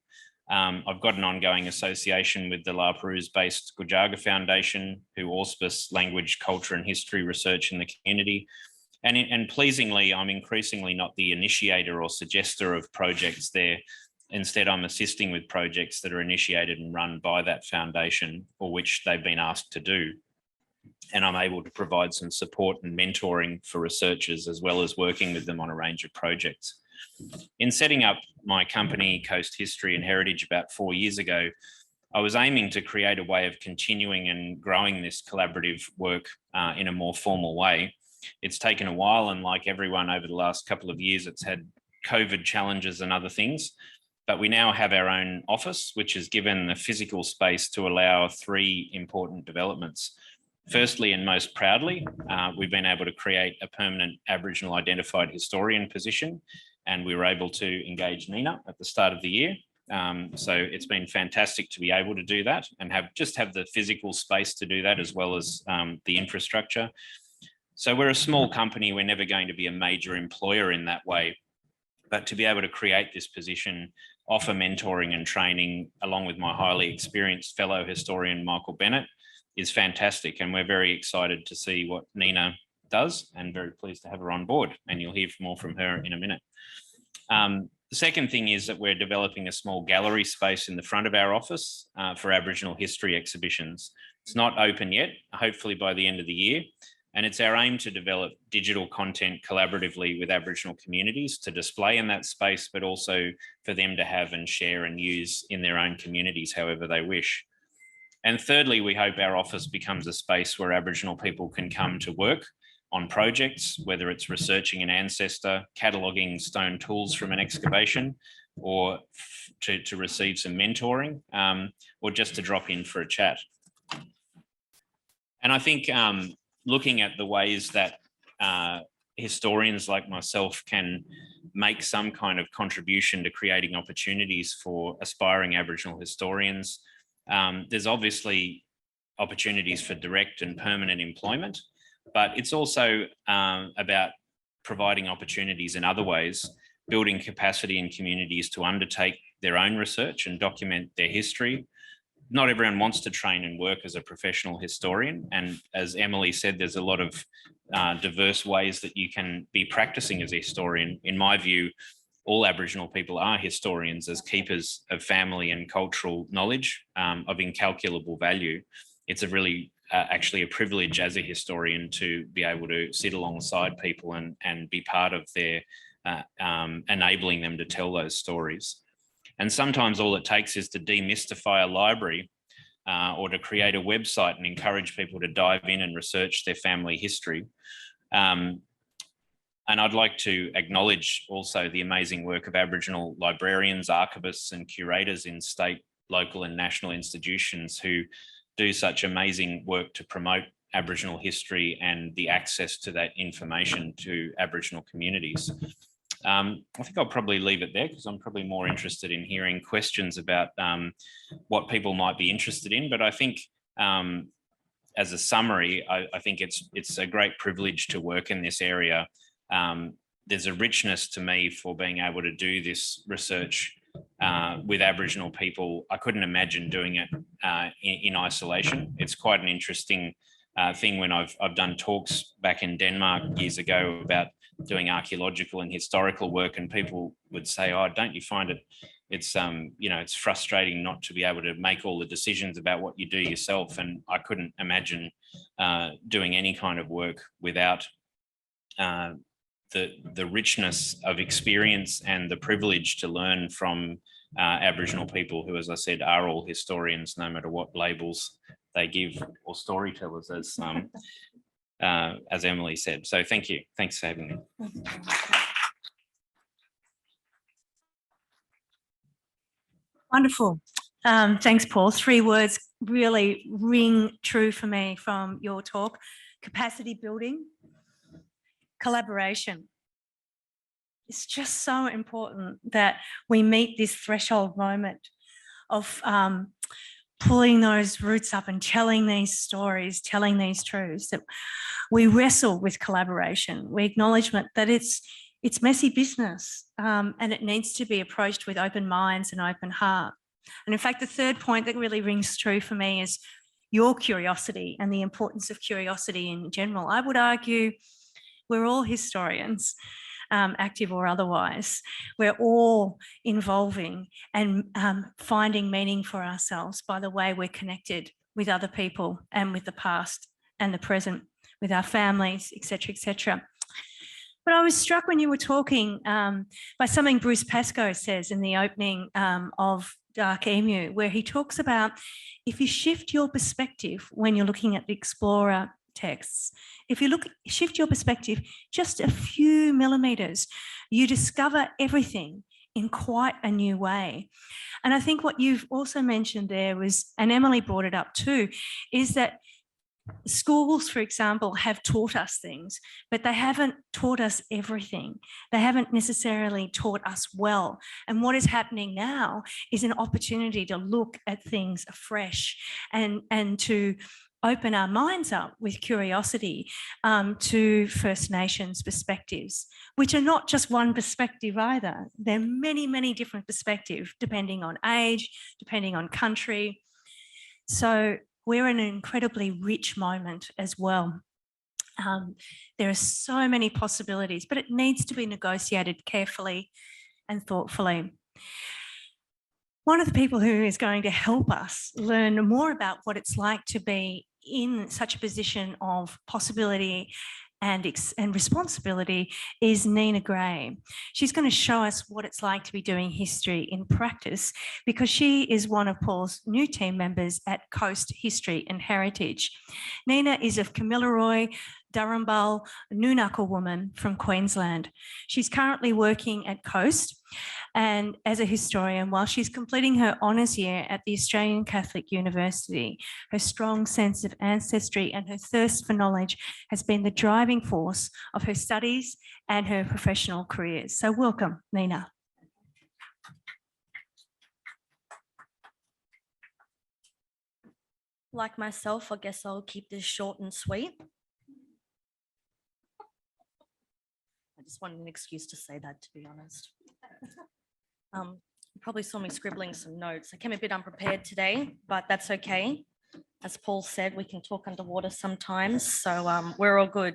I've got an ongoing association with the La Perouse-based Gujaga Foundation, who auspice language, culture and history research in the community. And pleasingly, I'm increasingly not the initiator or suggester of projects there. Instead, I'm assisting with projects that are initiated and run by that foundation or which they've been asked to do. And I'm able to provide some support and mentoring for researchers, as well as working with them on a range of projects. In setting up my company, Coast History and Heritage, about 4 years ago, I was aiming to create a way of continuing and growing this collaborative work in a more formal way. It's taken a while, and like everyone over the last couple of years, it's had COVID challenges and other things. But we now have our own office, which is given the physical space to allow 3 important developments. Firstly, and most proudly, we've been able to create a permanent Aboriginal identified historian position, and we were able to engage Neenah at the start of the year. So it's been fantastic to be able to do that and have the physical space to do that, as well as the infrastructure. So we're a small company. We're never going to be a major employer in that way, but to be able to create this position, offer mentoring and training along with my highly experienced fellow historian, Michael Bennett, is fantastic. And we're very excited to see what Neenah does and very pleased to have her on board. And you'll hear more from her in a minute. The second thing is that we're developing a small gallery space in the front of our office for Aboriginal history exhibitions. It's not open yet, hopefully by the end of the year. And it's our aim to develop digital content collaboratively with Aboriginal communities to display in that space, but also for them to have and share and use in their own communities, however they wish. And thirdly, we hope our office becomes a space where Aboriginal people can come to work on projects, whether it's researching an ancestor, cataloguing stone tools from an excavation, or to receive some mentoring, or just to drop in for a chat. And I think looking at the ways that historians like myself can make some kind of contribution to creating opportunities for aspiring Aboriginal historians, there's obviously opportunities for direct and permanent employment, but it's also about providing opportunities in other ways, building capacity in communities to undertake their own research and document their history. Not everyone wants to train and work as a professional historian. And as Emily said, there's a lot of diverse ways that you can be practicing as a historian. In my view, all Aboriginal people are historians as keepers of family and cultural knowledge of incalculable value. It's a really actually a privilege as a historian to be able to sit alongside people and be part of their enabling them to tell those stories. And sometimes all it takes is to demystify a library or to create a website and encourage people to dive in and research their family history. And I'd like to acknowledge also the amazing work of Aboriginal librarians, archivists and curators in state, local and national institutions who do such amazing work to promote Aboriginal history and the access to that information to Aboriginal communities. I think I'll probably leave it there because I'm probably more interested in hearing questions about what people might be interested in. But I think as a summary, I think it's a great privilege to work in this area. There's a richness to me for being able to do this research with Aboriginal people. I couldn't imagine doing it in isolation. It's quite an interesting thing when I've done talks back in Denmark years ago about doing archaeological and historical work, and people would say, "Oh, don't you find it's it's frustrating not to be able to make all the decisions about what you do yourself?" And I couldn't imagine doing any kind of work without the richness of experience and the privilege to learn from Aboriginal people who, as I said, are all historians, no matter what labels they give, or storytellers, as Emily said. So thank you. Thanks for having me. Wonderful. Thanks, Paul. 3 words really ring true for me from your talk: capacity building, collaboration. It's just so important that we meet this threshold moment of pulling those roots up and telling these stories, telling these truths, that we wrestle with collaboration. We acknowledge that it's messy business and it needs to be approached with open minds and open heart. And in fact, the third point that really rings true for me is your curiosity and the importance of curiosity in general. I would argue we're all historians, active or otherwise. We're all involving and finding meaning for ourselves by the way we're connected with other people and with the past and the present, with our families, etc., etc. But I was struck when you were talking by something Bruce Pascoe says in the opening of Dark Emu, where he talks about if you shift your perspective when you're looking at the Explorer texts, if you shift your perspective just a few millimeters, you discover everything in quite a new way. And I think what you've also mentioned there was, and Emily brought it up too, is that schools, for example, have taught us things, but they haven't taught us everything. They haven't necessarily taught us well. And what is happening now is an opportunity to look at things afresh and to open our minds up with curiosity to First Nations perspectives, which are not just one perspective either. There are many, many different perspectives, depending on age, depending on country. So we're in an incredibly rich moment as well. There are so many possibilities, but it needs to be negotiated carefully and thoughtfully. One of the people who is going to help us learn more about what it's like to be in such a position of possibility and responsibility is Neenah Gray. She's going to show us what it's like to be doing history in practice, because she is one of Paul's new team members at Coast History and Heritage. Neenah is of Kamilaroi, Durrumbul, Noonuccal woman from Queensland. She's currently working at Coast and as a historian while she's completing her honours year at the Australian Catholic University. Her strong sense of ancestry and her thirst for knowledge has been the driving force of her studies and her professional careers. So welcome, Neenah. Like myself, I guess I'll keep this short and sweet. I just wanted an excuse to say that, to be honest. You probably saw me scribbling some notes. I came a bit unprepared today, but that's okay. As Paul said, we can talk underwater sometimes, so we're all good.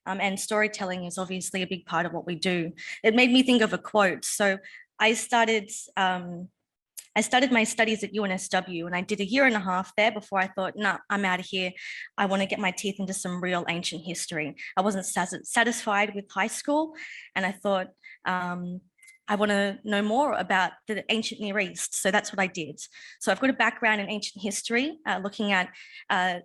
And storytelling is obviously a big part of what we do. It made me think of a quote. So I started my studies at UNSW and I did a year and a half there before I thought, nah, I'm out of here. I want to get my teeth into some real ancient history. I wasn't satisfied with high school and I thought, I want to know more about the ancient Near East. So that's what I did. So I've got a background in ancient history, looking at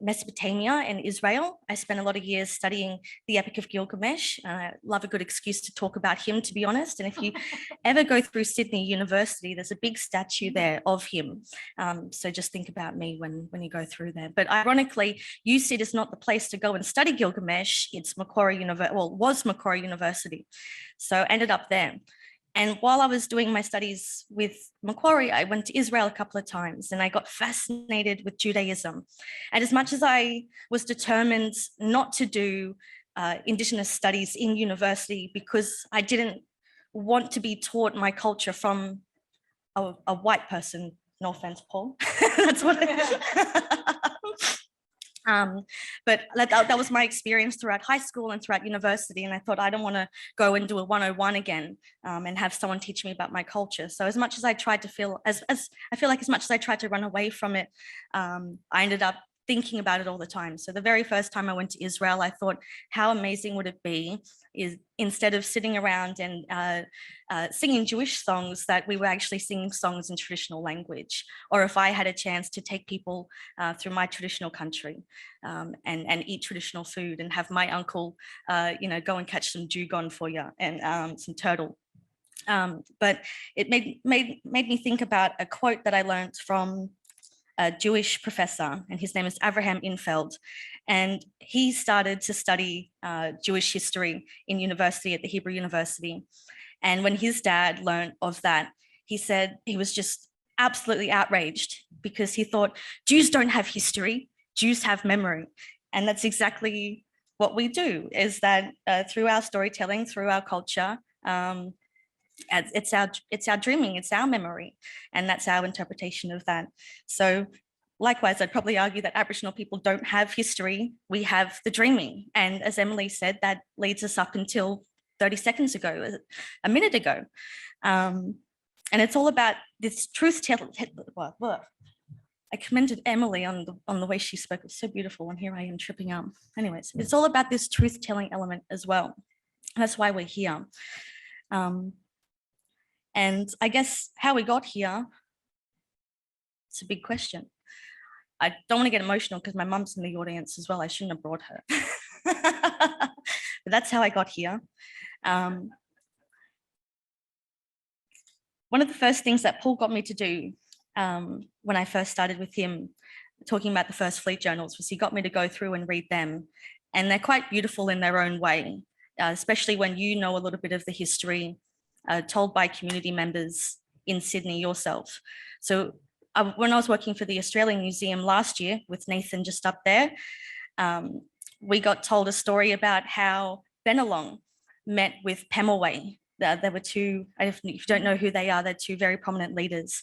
Mesopotamia and Israel. I spent a lot of years studying the Epic of Gilgamesh. I love a good excuse to talk about him, to be honest. And if you ever go through Sydney University, there's a big statue there of him. So just think about me when you go through there. But ironically, USyd is not the place to go and study Gilgamesh. It's Macquarie University, well, was Macquarie University. So I ended up there. And while I was doing my studies with Macquarie, I went to Israel a couple of times and I got fascinated with Judaism. And as much as I was determined not to do Indigenous studies in university because I didn't want to be taught my culture from a white person, no offense, Paul, that's what but that was my experience throughout high school and throughout university. And I thought, I don't want to go and do a 101 again and have someone teach me about my culture. So as much as I tried to feel, as much as I tried to run away from it, I ended up thinking about it all the time. So the very first time I went to Israel, I thought, how amazing would it be is instead of sitting around and singing Jewish songs, that we were actually singing songs in traditional language, or if I had a chance to take people through my traditional country and eat traditional food and have my uncle, go and catch some dugong for you and some turtle. But it made me think about a quote that I learned from a Jewish professor, and his name is Avraham Infeld. And he started to study Jewish history in university at the Hebrew University. And when his dad learned of that, he said he was just absolutely outraged because he thought Jews don't have history, Jews have memory. And that's exactly what we do, is that through our storytelling, through our culture, it's our dreaming, it's our memory, and that's our interpretation of that. So likewise, I'd probably argue that Aboriginal people don't have history, we have the dreaming. And as Emily said, that leads us up until 30 seconds ago, a minute ago. And it's all about this truth-telling. I commended Emily on the way she spoke. It was so beautiful, and here I am tripping up. Anyways, it's all about this truth-telling element as well. That's why we're here. And I guess how we got here, it's a big question. I don't want to get emotional because my mum's in the audience as well. I shouldn't have brought her. But that's how I got here. One of the first things that Paul got me to do when I first started with him, talking about the first fleet journals, was he got me to go through and read them. And they're quite beautiful in their own way, especially when you know a little bit of the history told by community members in Sydney yourself. So when I was working for the Australian Museum last year with Nathan just up there, we got told a story about how Bennelong met with Pemulwuy. There were two, if you don't know who they are, they're two very prominent leaders.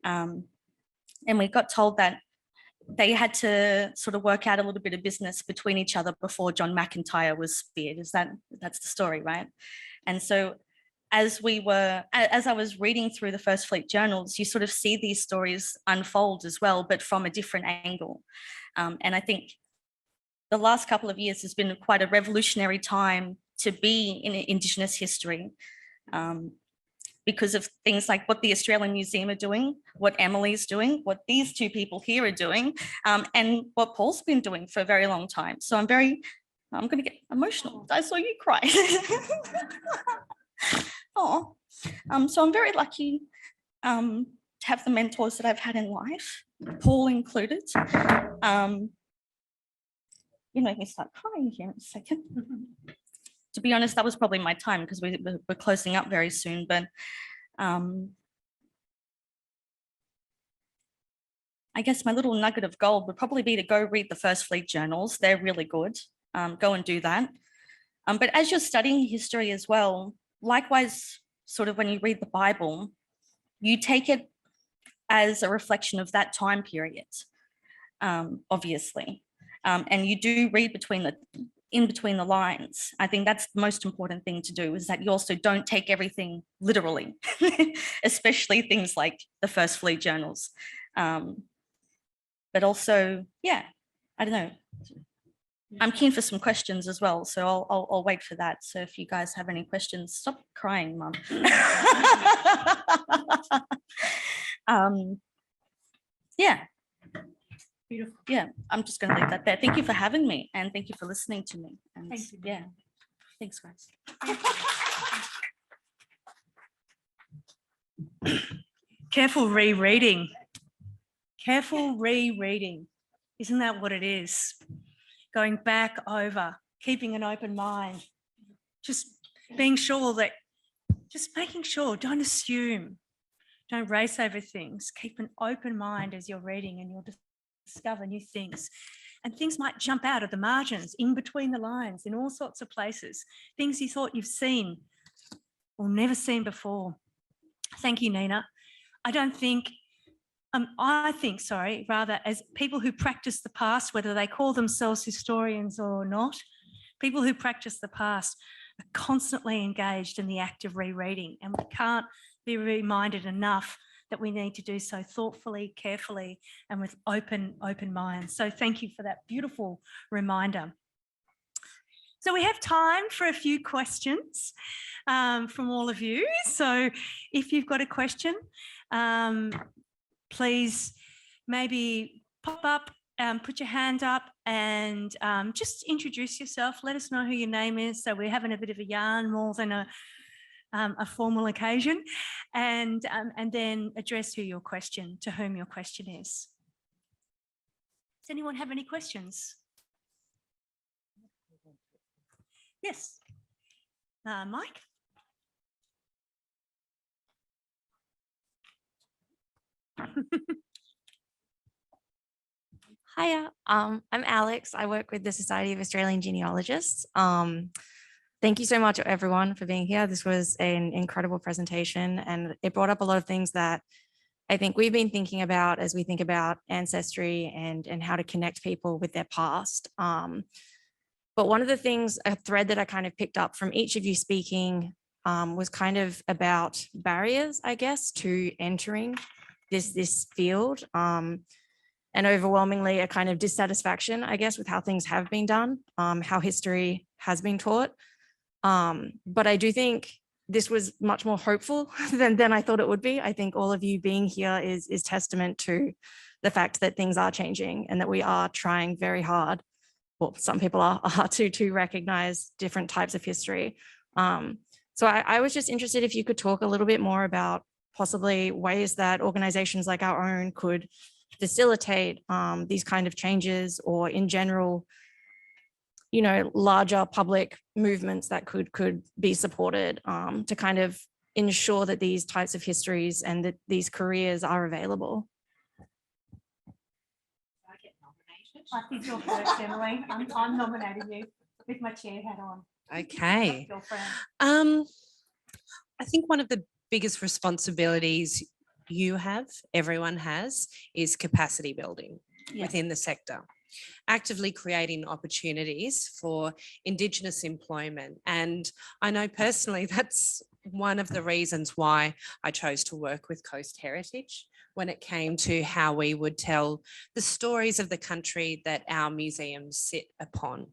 And we got told that they had to sort of work out a little bit of business between each other before John McIntyre was speared. That's the story, right? And so as I was reading through the First Fleet journals, you sort of see these stories unfold as well, but from a different angle. And I think the last couple of years has been quite a revolutionary time to be in Indigenous history, because of things like what the Australian Museum are doing, what Emily's doing, what these two people here are doing, and what Paul's been doing for a very long time. So I'm going to get emotional. I saw you cry. Oh, so I'm very lucky to have the mentors that I've had in life, Paul included. You make me start crying here in a second. To be honest, that was probably my time because we're closing up very soon. But I guess my little nugget of gold would probably be to go read the First Fleet journals. They're really good. Go and do that. But as you're studying history as well, likewise, sort of when you read the Bible, you take it as a reflection of that time period, obviously. And you do read in between the lines. I think that's the most important thing to do, is that you also don't take everything literally, especially things like the First Fleet journals. But also, yeah, I don't know. I'm keen for some questions as well, so I'll wait for that. So if you guys have any questions, stop crying, Mum. Yeah. Beautiful. Yeah, I'm just going to leave that there. Thank you for having me, and thank you for listening to me. And Thank you. yeah, thanks, guys. Careful rereading. Careful rereading. Isn't that what it is? Going back over, keeping an open mind, just being sure that, just making sure, don't assume, don't race over things. Keep an open mind as you're reading, and you'll discover new things. And things might jump out of the margins, in between the lines, in all sorts of places, things you thought you've seen or never seen before. Thank you, Neenah. I think, rather, as people who practice the past, whether they call themselves historians or not, people who practice the past are constantly engaged in the act of rereading, and we can't be reminded enough that we need to do so thoughtfully, carefully, and with open minds. So thank you for that beautiful reminder. So we have time for a few questions from all of you. So if you've got a question, please maybe pop up, put your hand up, and just introduce yourself. Let us know who your name is. So we're having a bit of a yarn more than a formal occasion, and then address to whom your question is. Does anyone have any questions? Yes, Mike. Hiya, I'm Alex. I work with the Society of Australian Genealogists. Thank you so much, everyone, for being here. This was an incredible presentation, and it brought up a lot of things that I think we've been thinking about as we think about ancestry and how to connect people with their past. But one of the things, a thread that I kind of picked up from each of you speaking was kind of about barriers, I guess, to entering this field. And overwhelmingly a kind of dissatisfaction, I guess, with how things have been done, how history has been taught. But I do think this was much more hopeful than I thought it would be. I think all of you being here is testament to the fact that things are changing and that we are trying very hard. Well, some people are to recognize different types of history. So I was just interested if you could talk a little bit more about possibly ways that organizations like our own could facilitate these kind of changes, or in general, you know, larger public movements that could be supported to kind of ensure that these types of histories and that these careers are available. I think you're first, Emily. I'm nominating you with my chair hat on. Okay. Your friend. I think one of the biggest responsibilities you have, everyone has, is capacity building within the sector. Actively creating opportunities for Indigenous employment. And I know personally that's one of the reasons why I chose to work with Coast Heritage when it came to how we would tell the stories of the country that our museums sit upon.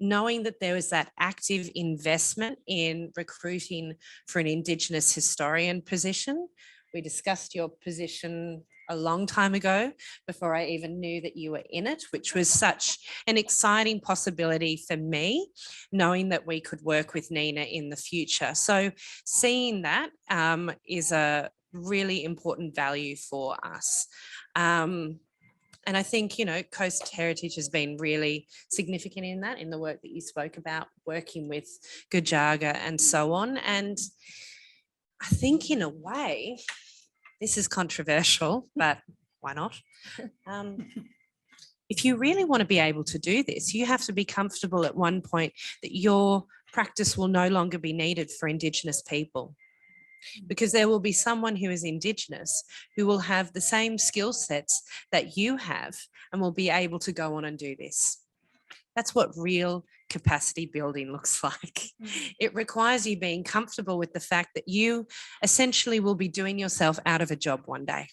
Knowing that there was that active investment in recruiting for an Indigenous historian position. We discussed your position a long time ago before I even knew that you were in it, which was such an exciting possibility for me, knowing that we could work with Neenah in the future. So seeing that is a really important value for us. And I think, you know, Coast Heritage has been really significant in that, in the work that you spoke about, working with Gujaga and so on. And I think in a way, this is controversial, but why not? If you really want to be able to do this, you have to be comfortable at one point that your practice will no longer be needed for Indigenous people, because there will be someone who is Indigenous who will have the same skill sets that you have and will be able to go on and do this. That's what real capacity building looks like. It requires you being comfortable with the fact that you essentially will be doing yourself out of a job one day.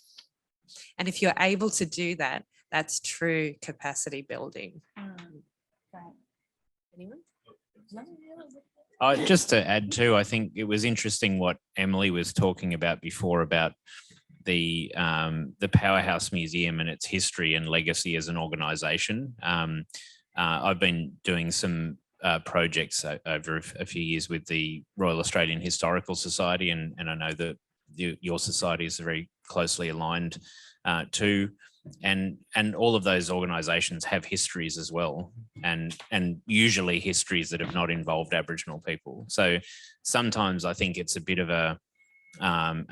And if you're able to do that, that's true capacity building. Anyone? Just to add too, I think it was interesting what Emily was talking about before about the Powerhouse Museum and its history and legacy as an organisation. I've been doing some projects over a few years with the Royal Australian Historical Society, and I know that your society is very closely aligned to, and all of those organisations have histories as well, and usually histories that have not involved Aboriginal people. So sometimes I think it's a bit of a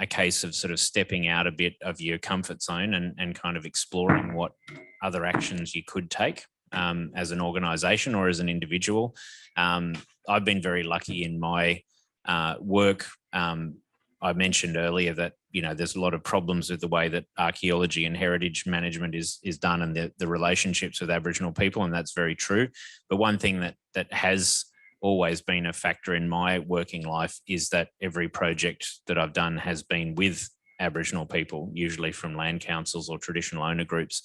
case of sort of stepping out a bit of your comfort zone and kind of exploring what other actions you could take. As an organisation or as an individual. I've been very lucky in my work. I mentioned earlier that, you know, there's a lot of problems with the way that archaeology and heritage management is done, and the relationships with Aboriginal people, and that's very true. But one thing that has always been a factor in my working life is that every project that I've done has been with Aboriginal people, usually from land councils or traditional owner groups.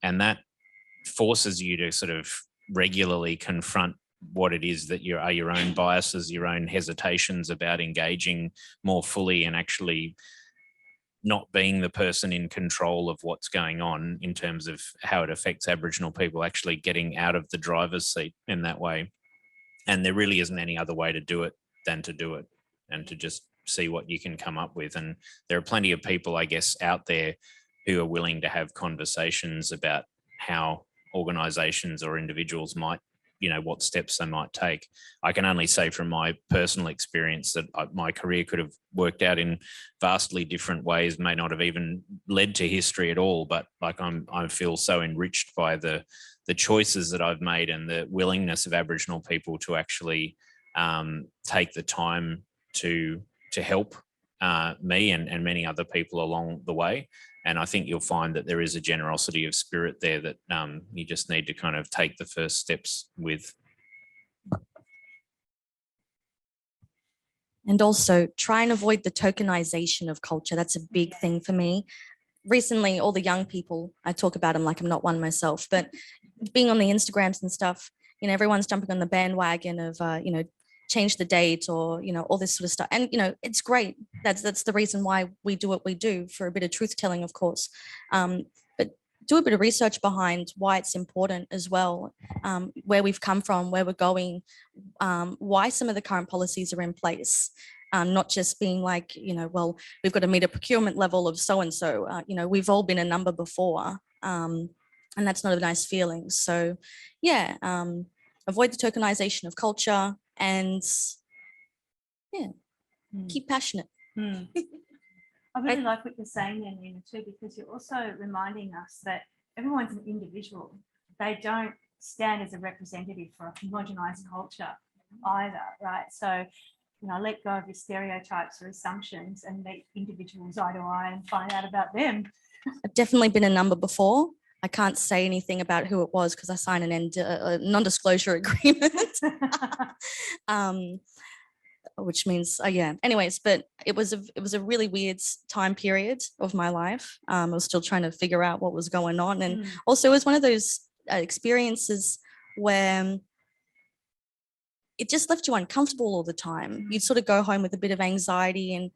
And that forces you to sort of regularly confront what it is that are your own biases, your own hesitations about engaging more fully and actually not being the person in control of what's going on in terms of how it affects Aboriginal people, actually getting out of the driver's seat in that way. And there really isn't any other way to do it than to do it and to just see what you can come up with. And there are plenty of people, I guess, out there who are willing to have conversations about how organisations or individuals might, you know, what steps they might take. I can only say from my personal experience that my career could have worked out in vastly different ways, may not have even led to history at all, but like I feel so enriched by the choices that I've made and the willingness of Aboriginal people to actually take the time to help me and many other people along the way. And I think you'll find that there is a generosity of spirit there that you just need to kind of take the first steps with. And also try and avoid the tokenization of culture. That's a big thing for me. Recently, all the young people, I talk about them like I'm not one myself, but being on the Instagrams and stuff, you know, everyone's jumping on the bandwagon of, you know, change the date or, you know, all this sort of stuff. And, you know, it's great. That's the reason why we do what we do, for a bit of truth telling, of course. But do a bit of research behind why it's important as well, where we've come from, where we're going, why some of the current policies are in place. Not just being like, you know, well, we've got to meet a procurement level of so-and-so, you know, we've all been a number before, and that's not a nice feeling. So yeah, avoid the tokenization of culture and yeah, keep passionate. I really like what you're saying there, Neenah, too, because you're also reminding us that everyone's an individual. They don't stand as a representative for a homogenized culture either, right? So, you know, let go of your stereotypes or assumptions and meet individuals eye to eye and find out about them. I've definitely been a number before. I can't say anything about who it was because I signed a non-disclosure agreement, which means, yeah. Anyways, but it was a really weird time period of my life. I was still trying to figure out what was going on, and also it was one of those experiences where it just left you uncomfortable all the time. You'd sort of go home with a bit of anxiety and,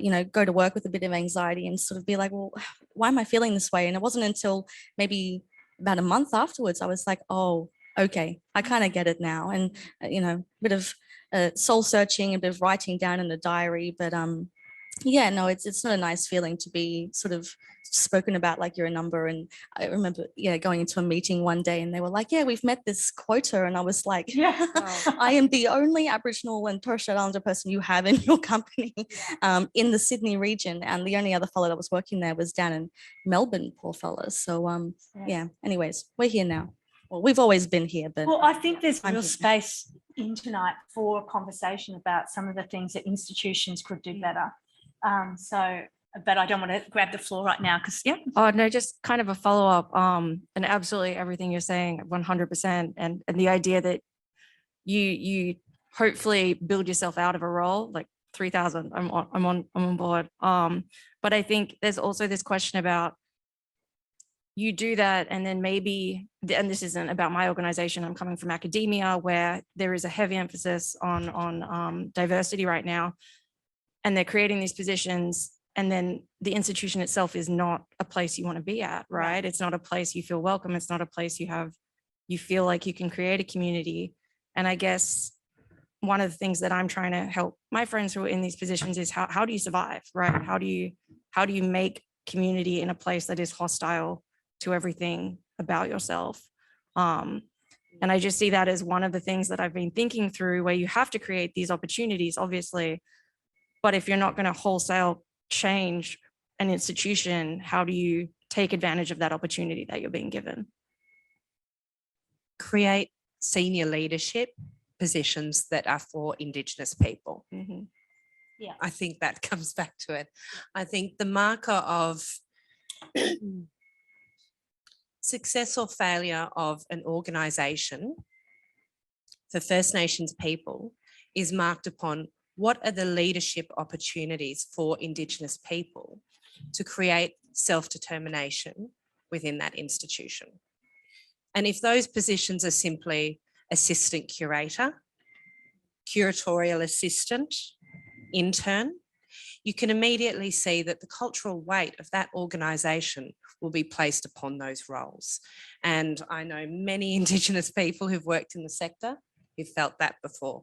you know, go to work with a bit of anxiety and sort of be like, well, why am I feeling this way? And it wasn't until maybe about a month afterwards, I was like, oh, okay, I kind of get it now. And, you know, a bit of soul searching, a bit of writing down in a diary. But yeah, no, it's not a nice feeling to be sort of spoken about like you're a number. And I remember, yeah, going into a meeting one day and they were like, yeah, we've met this quota. And I was like, Yeah. I am the only Aboriginal and Torres Strait Islander person you have in your company in the Sydney region. And the only other fellow that was working there was down in Melbourne, poor fella. So yeah, anyways, we're here now. Well, we've always been here, but. Well, I think there's I'm real here. space in tonight for a conversation about some of the things that institutions could do better. But I don't want to grab the floor right now because, yeah. Oh, no, just kind of a follow-up, and absolutely everything you're saying, 100%. And the idea that you hopefully build yourself out of a role, like 3,000, I'm on board. But I think there's also this question about you do that and then maybe, and this isn't about my organization, I'm coming from academia where there is a heavy emphasis on diversity right now, and they're creating these positions. And then the institution itself is not a place you want to be at, right? It's not a place you feel welcome. It's not a place you feel like you can create a community. And I guess one of the things that I'm trying to help my friends who are in these positions is how do you survive, right? How do you make community in a place that is hostile to everything about yourself? And I just see that as one of the things that I've been thinking through, where you have to create these opportunities, obviously, but if you're not going to wholesale change an institution, how do you take advantage of that opportunity that you're being given? Create senior leadership positions that are for Indigenous people. Yeah. I think that comes back to it. I think the marker of success or failure of an organisation for First Nations people is marked upon what are the leadership opportunities for Indigenous people to create self-determination within that institution. And if those positions are simply assistant curator, curatorial assistant, intern, you can immediately see that the cultural weight of that organisation will be placed upon those roles. And I know many Indigenous people who've worked in the sector who felt that before.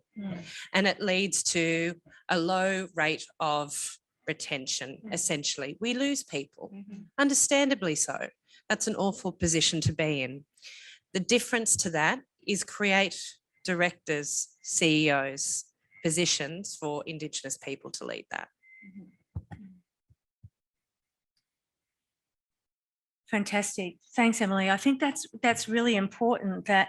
And it leads to a low rate of retention, essentially. We lose people, understandably so. That's an awful position to be in. The difference to that is create directors, CEOs, positions for Indigenous people to lead that. Fantastic. Thanks, Emily. I think that's really important, that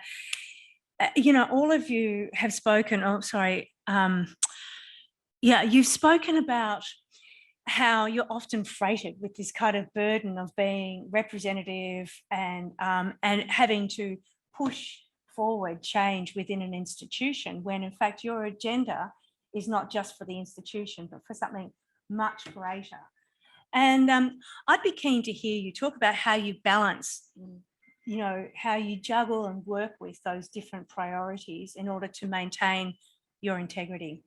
you know, all of you have spoken, oh, sorry. Yeah, you've spoken about how you're often freighted with this kind of burden of being representative and having to push forward change within an institution, when in fact your agenda is not just for the institution, but for something much greater. And I'd be keen to hear you talk about how you balance, you know, how you juggle and work with those different priorities in order to maintain your integrity.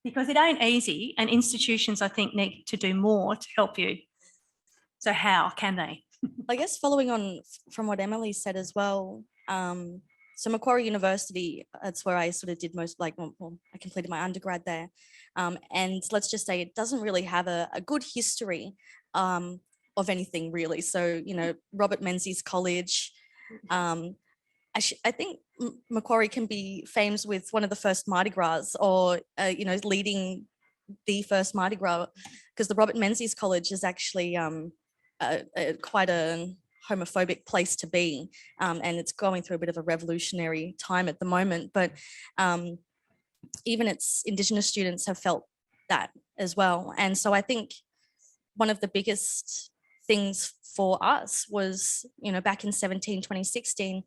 Because it ain't easy, and institutions, I think, need to do more to help you. So how can they? I guess following on from what Emily said as well, so Macquarie University, that's where I sort of did most, like, well, I completed my undergrad there. And let's just say it doesn't really have a good history of anything really. So, you know, Robert Menzies College, I think Macquarie can be famous with one of the first Mardi Gras, or, you know, leading the first Mardi Gras, because the Robert Menzies College is actually quite a homophobic place to be, and it's going through a bit of a revolutionary time at the moment. But even its Indigenous students have felt that as well. And so I think one of the biggest things for us was, you know, back in 2016,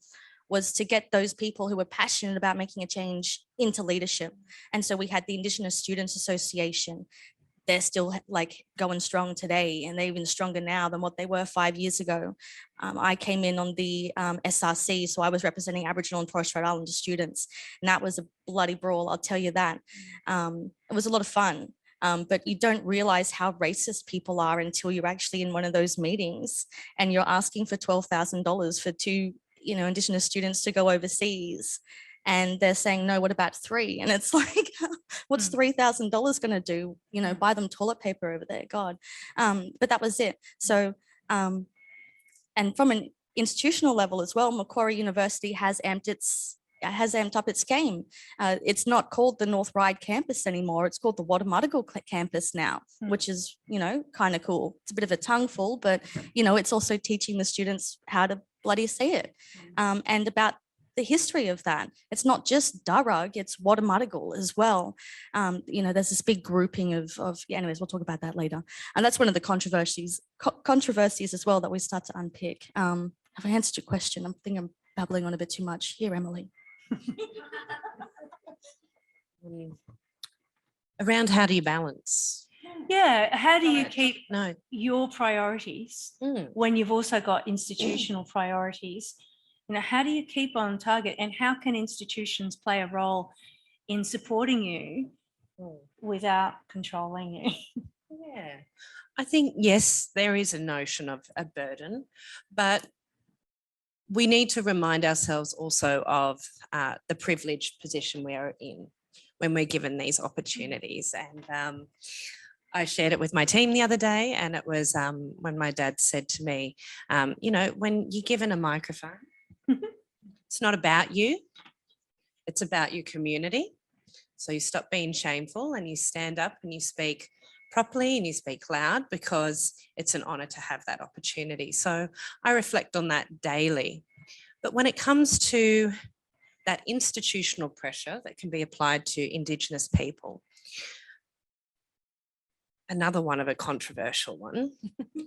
was to get those people who were passionate about making a change into leadership. And so we had the Indigenous Students Association. They're still like going strong today, and they're even stronger now than what they were 5 years ago. I came in on the SRC, so I was representing Aboriginal and Torres Strait Islander students, and that was a bloody brawl, I'll tell you that. It was a lot of fun, but you don't realize how racist people are until you're actually in one of those meetings and you're asking for $12,000 for two, you know, Indigenous students to go overseas. And they're saying, no, what about three? And it's like, what's $3,000 going to do? You know, buy them toilet paper over there, God. But that was it. So, and from an institutional level as well, Macquarie University has amped up its game. It's not called the North Ryde campus anymore. It's called the Wadamadigal campus now, which is, you know, kind of cool. It's a bit of a tongueful, but, you know, it's also teaching the students how to bloody say it, and about the history of that. It's not just Darug, it's Wadamadigal as well. You know, there's this big grouping of yeah, anyways, we'll talk about that later. And that's one of the controversies as well that we start to unpick. Have I answered your question? I think I'm babbling on a bit too much. Here, Emily. Around how do you balance? Yeah, how do you keep No. your priorities when you've also got institutional priorities? You know, how do you keep on target, and how can institutions play a role in supporting you without controlling you? Yeah, I think, yes, there is a notion of a burden, but we need to remind ourselves also of the privileged position we are in when we're given these opportunities. And I shared it with my team the other day, and it was when my dad said to me, you know, when you're given a microphone, it's not about you, it's about your community. So you stop being shameful and you stand up and you speak properly and you speak loud, because it's an honour to have that opportunity. So I reflect on that daily. But when it comes to that institutional pressure that can be applied to Indigenous people, another one of a controversial one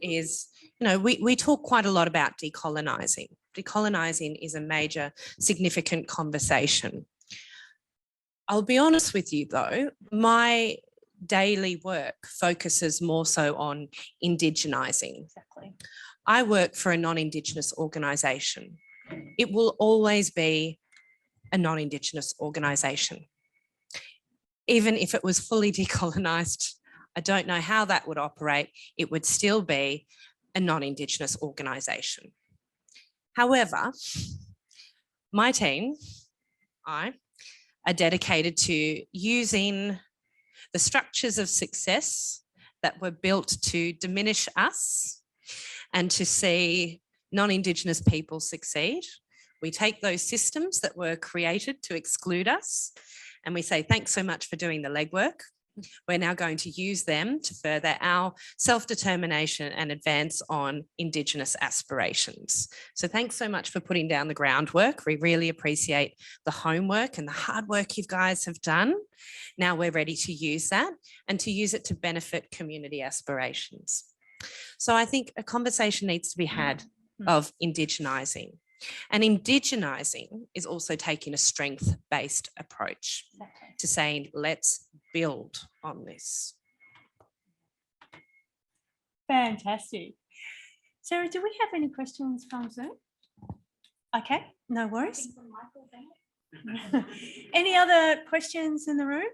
is, you know, we talk quite a lot about decolonising. Decolonising is a major, significant conversation. I'll be honest with you though, my daily work focuses more so on indigenising. Exactly. I work for a non-Indigenous organisation. It will always be a non-Indigenous organisation. Even if it was fully decolonised, I don't know how that would operate. It would still be a non-Indigenous organisation. However, my team, I, are dedicated to using the structures of success that were built to diminish us and to see non-Indigenous people succeed. We take those systems that were created to exclude us and we say, thanks so much for doing the legwork. We're now going to use them to further our self-determination and advance on Indigenous aspirations. So thanks so much for putting down the groundwork. We really appreciate the homework and the hard work you guys have done. Now we're ready to use that and to use it to benefit community aspirations. So I think a conversation needs to be had of indigenising. And indigenising is also taking a strength-based approach to saying, let's build on this. Fantastic. Sarah, do we have any questions from Zoom? Okay, no worries. Any other questions in the room?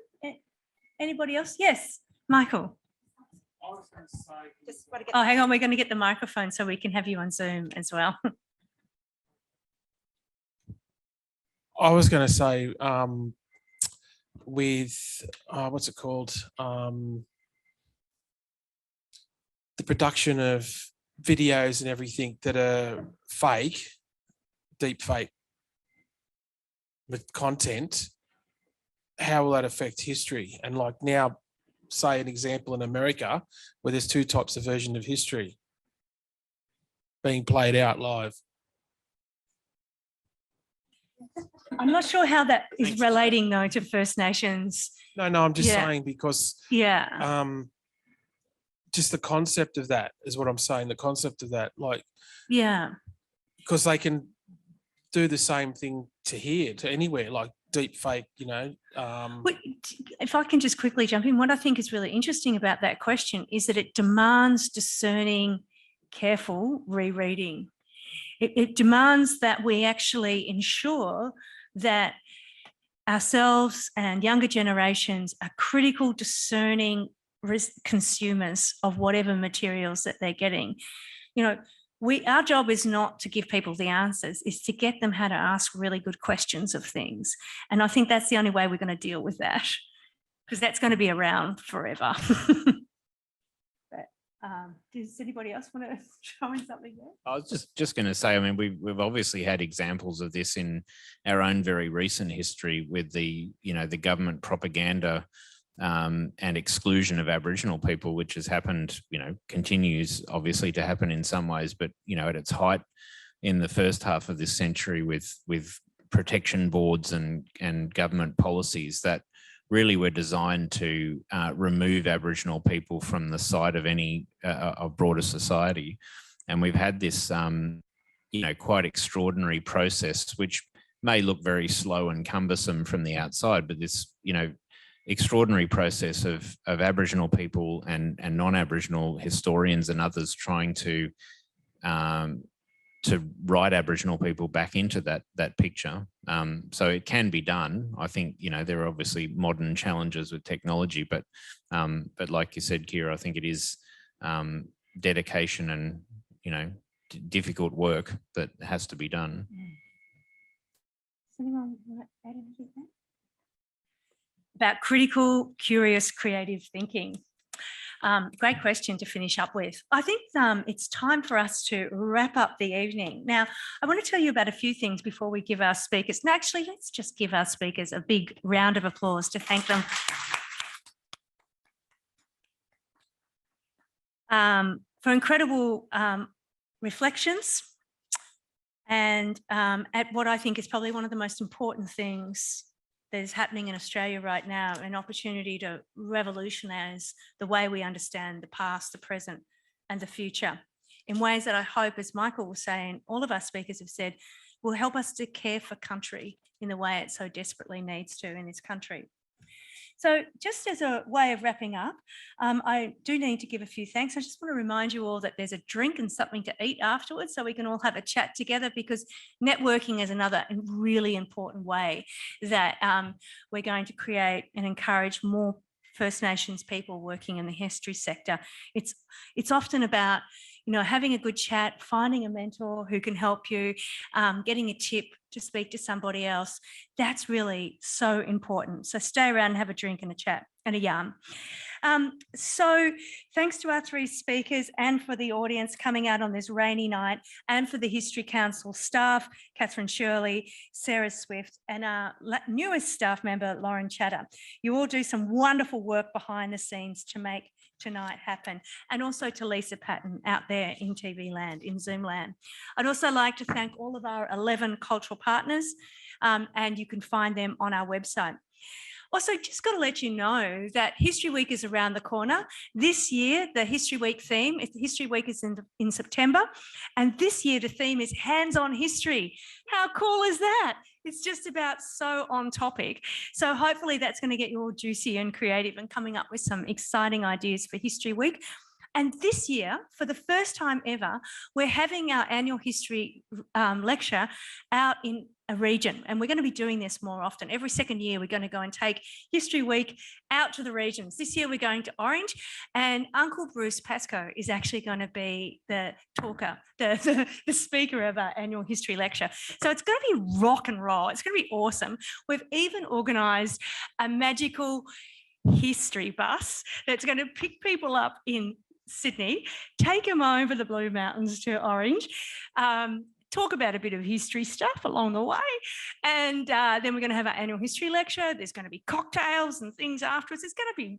Anybody else? Yes, Michael. Oh, hang on, we're going to get the microphone so we can have you on Zoom as well. I was going to say with, what's it called? The production of videos and everything that are fake, deep fake with content, how will that affect history? And like now, say an example in America where there's two types of version of history being played out live. I'm not sure how that is relating though to First Nations. No, I'm just saying because just the concept of that is what I'm saying. The concept of that, like, because they can do the same thing to here, to anywhere, like deep fake, you know. If I can just quickly jump in, what I think is really interesting about that question is that it demands discerning, careful rereading. It demands that we actually ensure that ourselves and younger generations are critical, discerning consumers of whatever materials that they're getting. You know, our job is not to give people the answers, is to get them how to ask really good questions of things. And I think that's the only way we're going to deal with that, because that's going to be around forever. Does anybody else want to throw in something there? I was just going to say, I mean, we've obviously had examples of this in our own very recent history with the government propaganda and exclusion of Aboriginal people, which has happened, continues obviously to happen in some ways, but, at its height in the first half of this century with protection boards and government policies that really were designed to remove Aboriginal people from the sight of any of broader society. And we've had this, quite extraordinary process, which may look very slow and cumbersome from the outside, but this, extraordinary process of Aboriginal people and non-Aboriginal historians and others trying to write Aboriginal people back into that picture. So it can be done. I think, there are obviously modern challenges with technology, but like you said, Kiera, I think it is dedication and, difficult work that has to be done. Does anyone want to add anything there? About critical, curious, creative thinking. Great question to finish up with. I think it's time for us to wrap up the evening. Now, I want to tell you about a few things before we give our speakers. No, actually, let's just give our speakers a big round of applause to thank them for incredible reflections and at what I think is probably one of the most important things that is happening in Australia right now, an opportunity to revolutionise the way we understand the past, the present and the future in ways that I hope, as Michael was saying, all of our speakers have said, will help us to care for country in the way it so desperately needs to in this country. So just as a way of wrapping up, I do need to give a few thanks. I just want to remind you all that there's a drink and something to eat afterwards so we can all have a chat together, because networking is another really important way that we're going to create and encourage more First Nations people working in the history sector. It's often about, having a good chat, finding a mentor who can help you, getting a tip to speak to somebody else. That's really so important. So stay around and have a drink and a chat and a yarn. So thanks to our three speakers and for the audience coming out on this rainy night, and for the History Council staff, Catherine Shirley, Sarah Swift, and our newest staff member, Lauren Chatter. You all do some wonderful work behind the scenes to make tonight happen, and also to Lisa Patton out there in TV land, in Zoom land. I'd also like to thank all of our 11 cultural partners, and you can find them on our website. Also, just got to let you know that History Week is around the corner. This year, the History Week theme, History Week is in September, and this year the theme is hands-on history. How cool is that? It's just about so on topic. So hopefully that's going to get you all juicy and creative and coming up with some exciting ideas for History Week. And this year, for the first time ever, we're having our annual history lecture out in a region. And we're going to be doing this more often. Every second year, we're going to go and take History Week out to the regions. This year, we're going to Orange, and Uncle Bruce Pascoe is actually going to be the talker, the speaker of our annual history lecture. So it's going to be rock and roll. It's going to be awesome. We've even organised a magical history bus that's going to pick people up in Sydney, take them over the Blue Mountains to Orange, talk about a bit of history stuff along the way, and then we're going to have our annual history lecture. There's going to be cocktails and things afterwards. It's going to be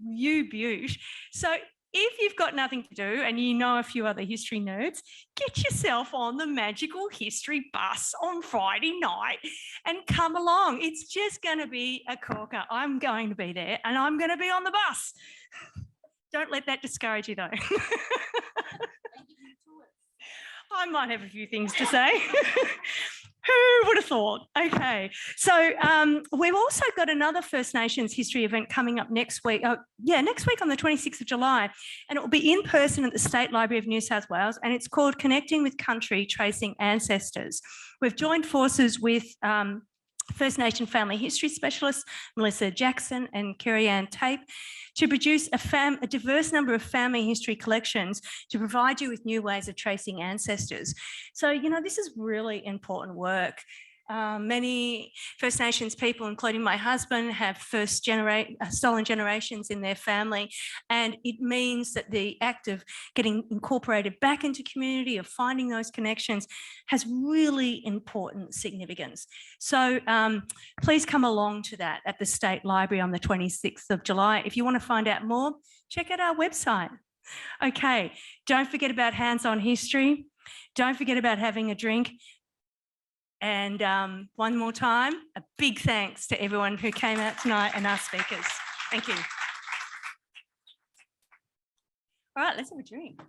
beaut. So if you've got nothing to do and you know a few other history nerds, get yourself on the magical history bus on Friday night and come along. It's just going to be a corker. I'm going to be there and I'm going to be on the bus. Don't let that discourage you though. I might have a few things to say. Who would have thought? Okay, so we've also got another First Nations history event coming up next week. Next week on the 26th of July, and it will be in person at the State Library of New South Wales, and it's called Connecting with Country, Tracing Ancestors. We've joined forces with First Nation family history specialists, Melissa Jackson and Kerry-Ann Tape, to produce a diverse number of family history collections to provide you with new ways of tracing ancestors. So, you know, this is really important work. Many First Nations people, including my husband, have stolen generations in their family, and it means that the act of getting incorporated back into community, of finding those connections, has really important significance. So please come along to that at the State Library on the 26th of July. If you want to find out more, check out our website. Okay, don't forget about hands-on history. Don't forget about having a drink. And one more time, a big thanks to everyone who came out tonight and our speakers. Thank you. All right, let's have a drink.